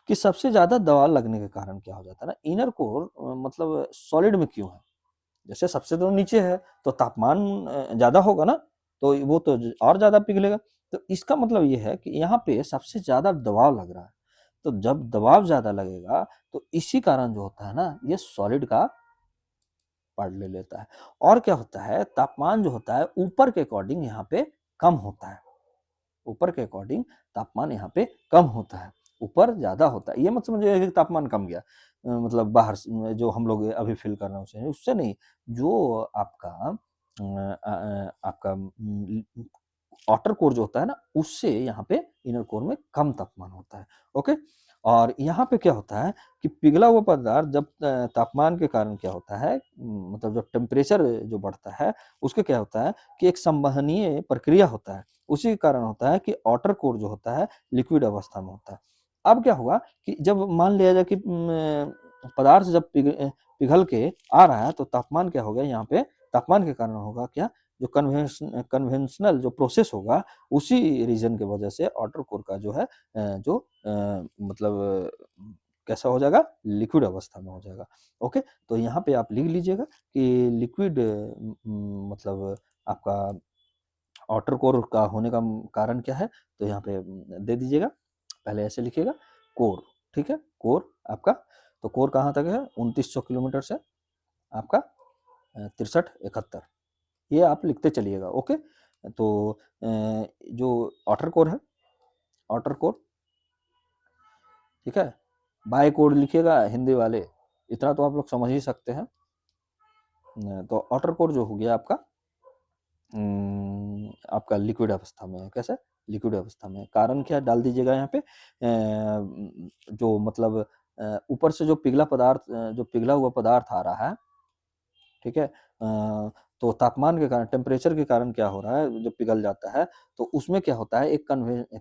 Speaker 1: कि सबसे ज्यादा दबाव लगने के कारण क्या हो जाता है ना, इनर कोर मतलब सॉलिड में क्यों है, जैसे सबसे तो नीचे है तो तापमान ज्यादा होगा ना, तो वो तो और ज्यादा पिघलेगा। तो इसका मतलब ये है कि यहाँ पे सबसे ज्यादा दबाव लग रहा है, तो जब दबाव ज्यादा लगेगा तो इसी कारण जो होता है ना ये सॉलिड का पार्ट ले लेता है। और क्या होता है, तापमान जो होता है ऊपर के अकॉर्डिंग यहाँ पे कम होता है, ऊपर के अकॉर्डिंग तापमान यहाँ पे कम होता है, ऊपर ज्यादा होता है। ये मत समझिए कि तापमान कम गया मतलब बाहर जो हम लोग अभी फील कर रहे हैं उससे उससे नहीं, जो आपका आपका आउटर कोर जो होता है ना उससे यहाँ पे इनर कोर में कम तापमान होता है। ओके, और यहाँ पे क्या होता है कि पिघला हुआ पदार्थ जब तापमान के कारण क्या होता है, मतलब जब टेम्परेचर जो बढ़ता है उसके क्या होता है कि एक संवहनीय प्रक्रिया होता है, उसी के कारण होता है कि आउटर कोर जो होता है लिक्विड अवस्था में होता है। अब क्या हुआ कि जब मान लिया जाए कि पदार्थ जब पिघल के आ रहा है तो तापमान क्या होगा यहाँ पे, तापमान के कारण होगा क्या, जो कन्वेंशनल जो प्रोसेस होगा उसी रीजन के वजह से आउटर कोर का जो है जो मतलब कैसा हो जाएगा, लिक्विड अवस्था में हो जाएगा। ओके, तो यहाँ पे आप लिख लीजिएगा कि लिक्विड मतलब आपका आउटर कोर का होने का कारण क्या है, तो यहाँ पे दे दीजिएगा, पहले ऐसे लिखिएगा कोर। ठीक है, कोर आपका, तो कोर कहाँ तक है 2900 किलोमीटर से आपका 6371, ये आप लिखते चलिएगा। ओके, तो जो आउटर कोर है, आउटर कोर, ठीक है, बाय कोड लिखिएगा हिंदी वाले, इतना तो आप लोग समझ ही सकते हैं। तो आउटर कोर जो हो गया आपका आपका लिक्विड अवस्था में है, कैसे लिक्विड अवस्था में, कारण क्या डाल दीजिएगा यहाँ पे जो मतलब ऊपर से जो पिघला पदार्थ जो पिघला हुआ पदार्थ आ रहा है, ठीक है, तो तापमान के कारण, टेम्परेचर के कारण क्या हो रहा है, जब पिघल जाता है तो उसमें क्या होता है, एक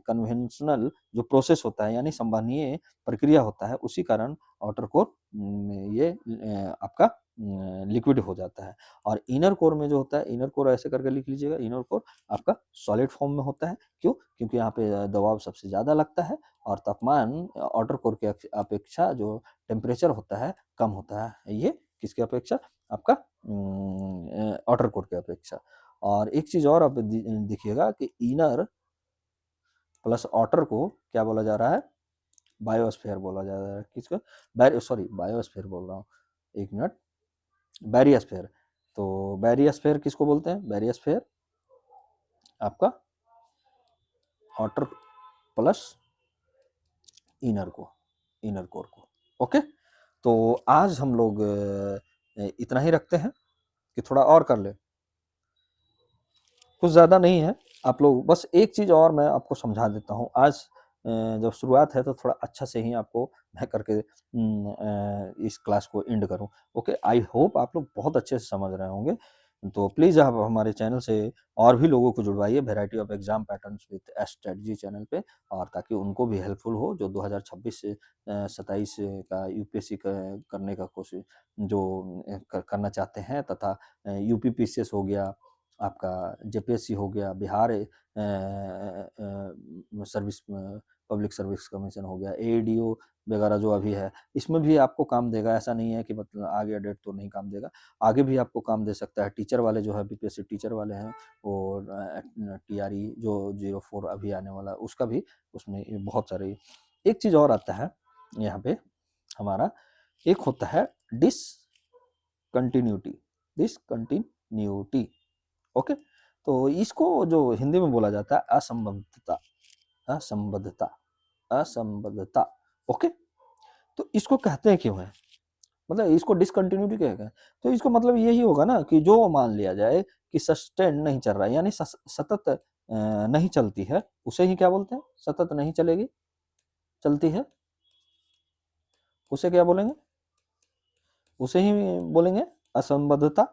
Speaker 1: कन्वेंशनल जो प्रोसेस होता है यानी संवहनीय प्रक्रिया होता है, उसी कारण आउटर कोर ये आपका लिक्विड हो जाता है। और इनर कोर में जो होता है, इनर कोर ऐसे करके लिख लीजिएगा, इनर कोर आपका सॉलिड फॉर्म में होता है। क्यों? क्योंकि यहाँ पे दबाव सबसे ज़्यादा लगता है और तापमान आउटर कोर की अपेक्षा जो टेम्परेचर होता है कम होता है। ये किसकी अपेक्षा? आपका आउटर कोर की अपेक्षा। और एक चीज़ और आप देखिएगा कि इनर प्लस आउटर को क्या बोला जा रहा है? बायोस्फीयर बोला जा रहा है। किसको? बायोस्फीयर बोल रहा हूँ, एक मिनट, बैरियोस्फीयर। तो बैरियोस्फीयर किसको बोलते हैं? बैरियोस्फीयर आपका आउटर प्लस इनर को, इनर कोर को। ओके, तो आज हम लोग इतना ही रखते हैं कि थोड़ा और कर ले, कुछ ज़्यादा नहीं है। आप लोग बस एक चीज़ और मैं आपको समझा देता हूँ। आज जब शुरुआत है तो थोड़ा अच्छा से ही आपको मैं करके इस क्लास को एंड करूँ। ओके, आई होप आप लोग बहुत अच्छे से समझ रहे होंगे। तो प्लीज़ आप हमारे चैनल से और भी लोगों को जुड़वाइए variety of exam patterns with strategy channel पे, और ताकि उनको भी हेल्पफुल हो जो 2026 से 27 का यूपीएससी करने का कोशिश जो करना चाहते हैं, तथा यूपीपीसीएस हो गया, आपका जेपीएससी हो गया, Bihar service public service commission हो गया, एडीओ वगैरह जो अभी है, इसमें भी आपको काम देगा। ऐसा नहीं है कि मतलब आगे डेट तो नहीं काम देगा, आगे भी आपको काम दे सकता है। टीचर वाले जो है, बीपीएससी टीचर वाले हैं, और टीआरई जो 04 अभी आने वाला, उसका भी उसमें बहुत सारे। एक चीज़ और आता है यहाँ पे हमारा, एक होता है डिसकंटिन्यूटी, डिसकंटिन्यूटी। ओके, तो इसको जो हिंदी में बोला जाता है असंबद्धता, असंबद्धता, असंबद्धता। ओके, तो इसको कहते हैं क्यों है, मतलब इसको डिसकंटिन्यूटी कहते हैं, तो इसको मतलब यही होगा ना कि जो मान लिया जाए कि सस्टेन नहीं चल रहा है, यानी सतत नहीं चलती है, उसे ही क्या बोलते हैं? सतत नहीं चलेगी, चलती है, उसे क्या बोलेंगे? उसे ही बोलेंगे असंबद्धता,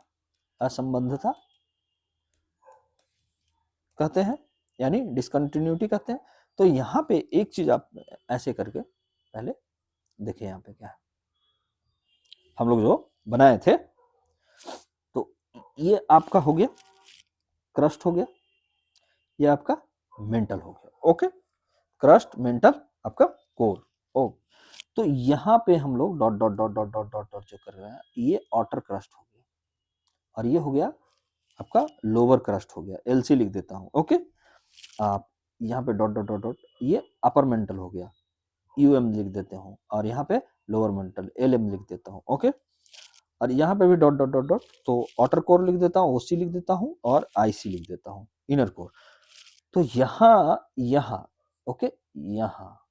Speaker 1: असंबद्धता कहते हैं, यानी डिसकंटिन्यूटी कहते हैं। तो यहाँ पे एक चीज आप ऐसे करके पहले देखिए, यहाँ पे क्या है, हम लोग जो बनाए थे, तो ये आपका हो गया क्रस्ट, हो गया, ये आपका मेंटल हो गया। ओके, क्रस्ट, मेंटल, आपका कोर। ओ, तो यहाँ पे हम लोग dot dot dot dot dot dot dot जो कर रहे हैं, ये आउटर क्रस्ट हो गया, और ये हो गया आपका लोअर क्रस्ट हो गया, एलसी लिख देता हूँ। ओके, आप यहाँ पे डॉट डॉट डॉट डॉट, ये अपर मेंटल हो गया, यूएम लिख देते हूँ, और यहाँ पे लोअर मेंटल एलएम लिख देता हूँ। ओके, और यहाँ पे भी डॉट डॉट डॉट डॉट, तो आउटर कोर लिख देता हूँ, ओसी लिख देता हूँ, और आईसी लिख देता हूँ, इनर कोर। तो यहाँ यहाँ, ओके, यहाँ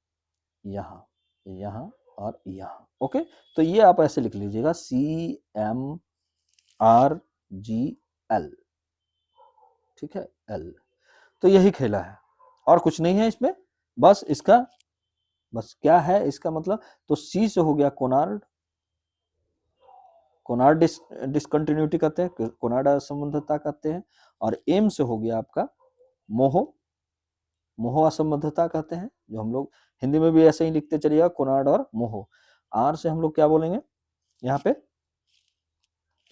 Speaker 1: यहाँ यहाँ और यहाँ। ओके, तो ये आप ऐसे लिख लीजिएगा, CMRGL, ठीक है, L। तो यही खेला है, और कुछ नहीं है इसमें, बस इसका, बस क्या है इसका मतलब, तो सी से हो गया कोनार्ड, कोनार्ड डिसकंटिन्यूटी कहते हैं, कोनार्ड असंबद्धता कहते हैं। और एम से हो गया आपका मोहो, मोहो असंबद्धता कहते हैं, जो हम लोग हिंदी में भी ऐसे ही लिखते चलिएगा, कोनार्ड और मोहो। आर से हम लोग क्या बोलेंगे यहाँ पे?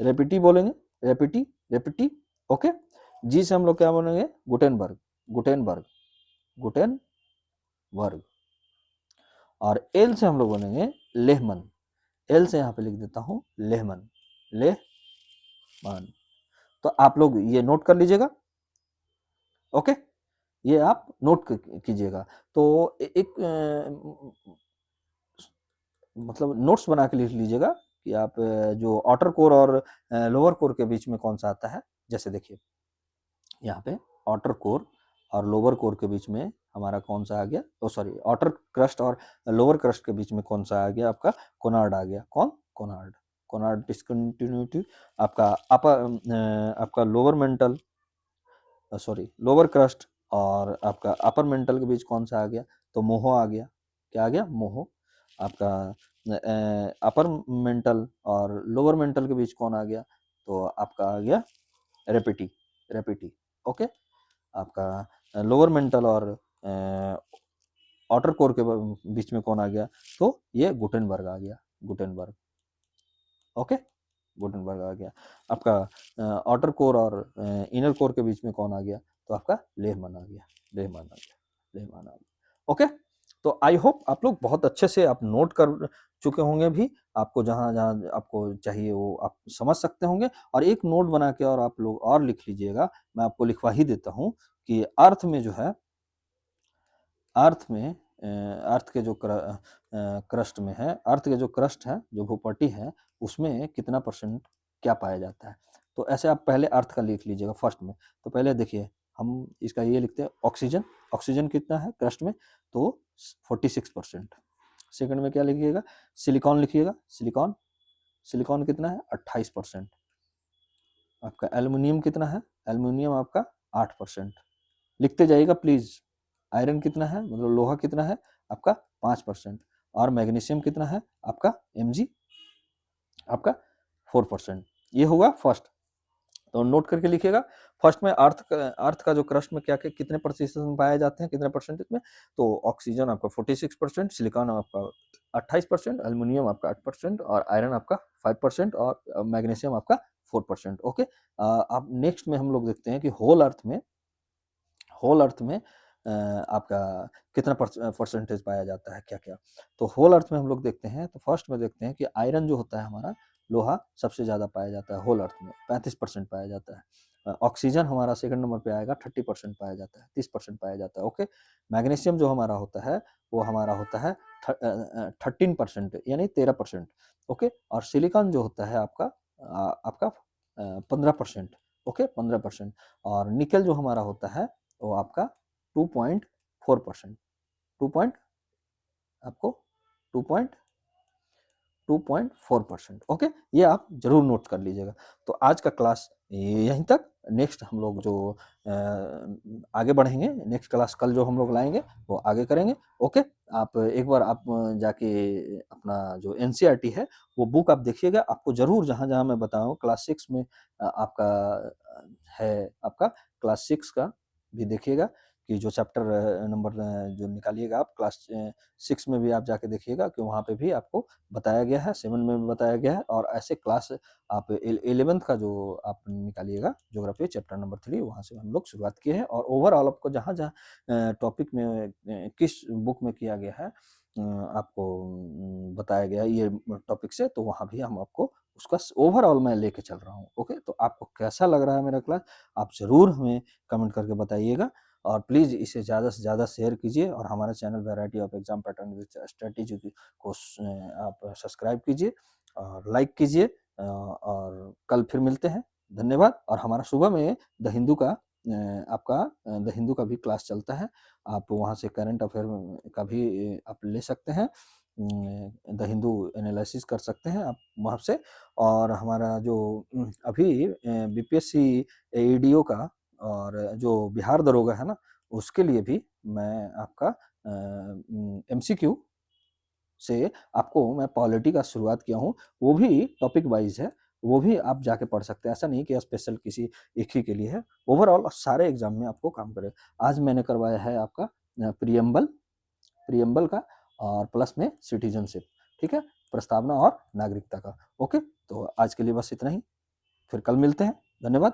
Speaker 1: रेपिटी बोलेंगे, रेपिटी, रेपिटी। ओके, जी से हम लोग क्या बोलेंगे? Gutenberg, Gutenberg, Gutenberg. और एल से हम लोग बोलेंगे लेहमन, एल से यहाँ पे लिख देता हूँ लेहमन, लेहमन। तो आप लोग ये नोट कर लीजिएगा। ओके, ये आप नोट कीजिएगा। तो एक मतलब नोट्स बना के लिख लीजिएगा कि आप जो आउटर कोर और लोअर कोर के बीच में कौन सा आता है। जैसे देखिए यहाँ पे आउटर कोर और लोअर कोर के बीच में हमारा कौन सा आ गया, ओ सॉरी, आउटर क्रस्ट और लोअर क्रस्ट के बीच में कौन सा आ गया? आपका कोनार्ड आ गया। कौन? कोनार्ड। कोनार्ड डिसकंटिन्यूटी आपका आपका lower mental, sorry, lower crust और आपका अपर मेंटल के बीच कौन सा आ गया? तो मोहो आ गया। क्या आ गया? मोहो। आपका अपर मेंटल और लोअर मेंटल के बीच कौन आ गया? तो आपका आ गया रेपिटी, रेपिटी, ओके। आपका लोअर मेंटल और आउटर कोर के बीच में कौन आ गया, तो ये गुटेनबर्ग आ गया, गुटेनबर्ग, ओके, गुटेनबर्ग आ गया। आपका आउटर कोर और इनर कोर के बीच में कौन आ गया, तो आपका लेहमैन आ गया, लेहमैन आ गया, लेहमैन आ गया, ओके। तो आई होप आप लोग बहुत अच्छे से आप नोट कर चुके होंगे भी, आपको जहाँ जहाँ आपको चाहिए वो आप समझ सकते होंगे। और एक नोट बना के और आप लोग और लिख लीजिएगा, मैं आपको लिखवा ही देता हूँ कि अर्थ में जो है, अर्थ में अर्थ के जो क्रस्ट में है, अर्थ के जो क्रस्ट है, जो भूपट्टी है, उसमें कितना परसेंट क्या पाया जाता है। तो ऐसे आप पहले अर्थ का लिख लीजिएगा फर्स्ट में। तो पहले देखिए हम इसका ये लिखते हैं ऑक्सीजन, ऑक्सीजन कितना है क्रस्ट में, तो 46%। सेकंड में क्या लिखिएगा, सिलिकॉन लिखिएगा, सिलिकॉन, सिलिकॉन कितना है 28%। आपका एल्युमिनियम कितना है, एल्युमिनियम आपका 8%। लिखते जाइएगा प्लीज। आयरन कितना है, मतलब लोहा कितना है आपका 5%। और मैग्नीशियम कितना है आपका Mg आपका 4%। ये होगा फर्स्ट, तो नोट करके लिखिएगा। फर्स्ट में अर्थ का जो क्रस्ट में क्या कितने प्रतिशत में पाए जाते हैं, कितने परसेंटेज में, तो ऑक्सीजन आपका 46%, सिलिकॉन आपका 28%, एल्युमिनियम आपका 8% और आयरन आपका 5% और मैग्नीशियम आपका 4%, ओके। अब नेक्स्ट में हम लोग देखते हैं कि होल अर्थ में, होल अर्थ में आपका कितना परसेंटेज पाया जाता है, क्या क्या। तो होल अर्थ में हम लोग देखते हैं, तो फर्स्ट में देखते हैं कि आयरन जो होता है हमारा, लोहा सबसे ज़्यादा पाया जाता है होल अर्थ में, 35% पाया जाता है। ऑक्सीजन हमारा सेकंड नंबर पे आएगा, 30% पाया जाता है, 30% पाया जाता है, ओके। मैग्नीशियम जो हमारा होता है वो हमारा होता है 13%, यानी 13%, ओके। और सिलिकॉन जो होता है आपका आपका 15%, ओके, 15%। और निकल जो हमारा होता है वो आपका 2.4%, 2 पॉइंट आपको 2.4%, ओके। ये आप जरूर नोट कर लीजिएगा। तो आज का क्लास यहीं तक। नेक्स्ट हम लोग जो आगे बढ़ेंगे, नेक्स्ट क्लास कल जो हम लोग लाएंगे वो आगे करेंगे, ओके। आप एक बार आप जाके अपना जो एनसीईआरटी है वो बुक आप देखिएगा, आपको जरूर जहाँ जहाँ मैं बताऊँ क्लास 6 में आपका है, आपका क्लास 6 का भी देखिएगा कि जो चैप्टर नंबर जो निकालिएगा आप क्लास 6 में भी आप जाके देखिएगा कि वहाँ पे भी आपको बताया गया है, 7 में भी बताया गया है। और ऐसे क्लास आप 11th का जो आप निकालिएगा ज्योग्राफी चैप्टर नंबर 3, वहाँ से हम लोग शुरुआत किए हैं। और ओवरऑल आपको जहाँ जहाँ टॉपिक में किस बुक में किया गया है आपको बताया गया है ये टॉपिक से, तो वहाँ भी हम आपको उसका ओवरऑल मैं लेके चल रहा हूँ, ओके। तो आपको कैसा लग रहा है मेरा क्लास, आप ज़रूर हमें कमेंट करके बताइएगा। और प्लीज़ इसे ज़्यादा से ज़्यादा शेयर कीजिए और हमारा channel variety of exam pattern with strategy को आप सब्सक्राइब कीजिए और लाइक कीजिए। और कल फिर मिलते हैं, धन्यवाद। और हमारा सुबह में द हिंदू का आपका द हिंदू का भी क्लास चलता है, आप वहाँ से करंट अफेयर का भी आप ले सकते हैं, द हिंदू एनालिसिस कर सकते हैं आप वहाँ से। और हमारा जो अभी बीपीएससी एईडीओ का और जो बिहार दरोगा है ना, उसके लिए भी मैं आपका एमसीक्यू से आपको मैं पॉलिटी का शुरुआत किया हूँ, वो भी टॉपिक वाइज है, वो भी आप जाके पढ़ सकते हैं। ऐसा नहीं कि स्पेशल किसी एक ही के लिए है, ओवरऑल सारे एग्जाम में आपको काम करे। आज मैंने करवाया है आपका प्रियम्बल, प्रियम्बल का, और प्लस में सिटीजनशिप, ठीक है, प्रस्तावना और नागरिकता का, ओके। तो आज के लिए बस इतना ही, फिर कल मिलते हैं, धन्यवाद।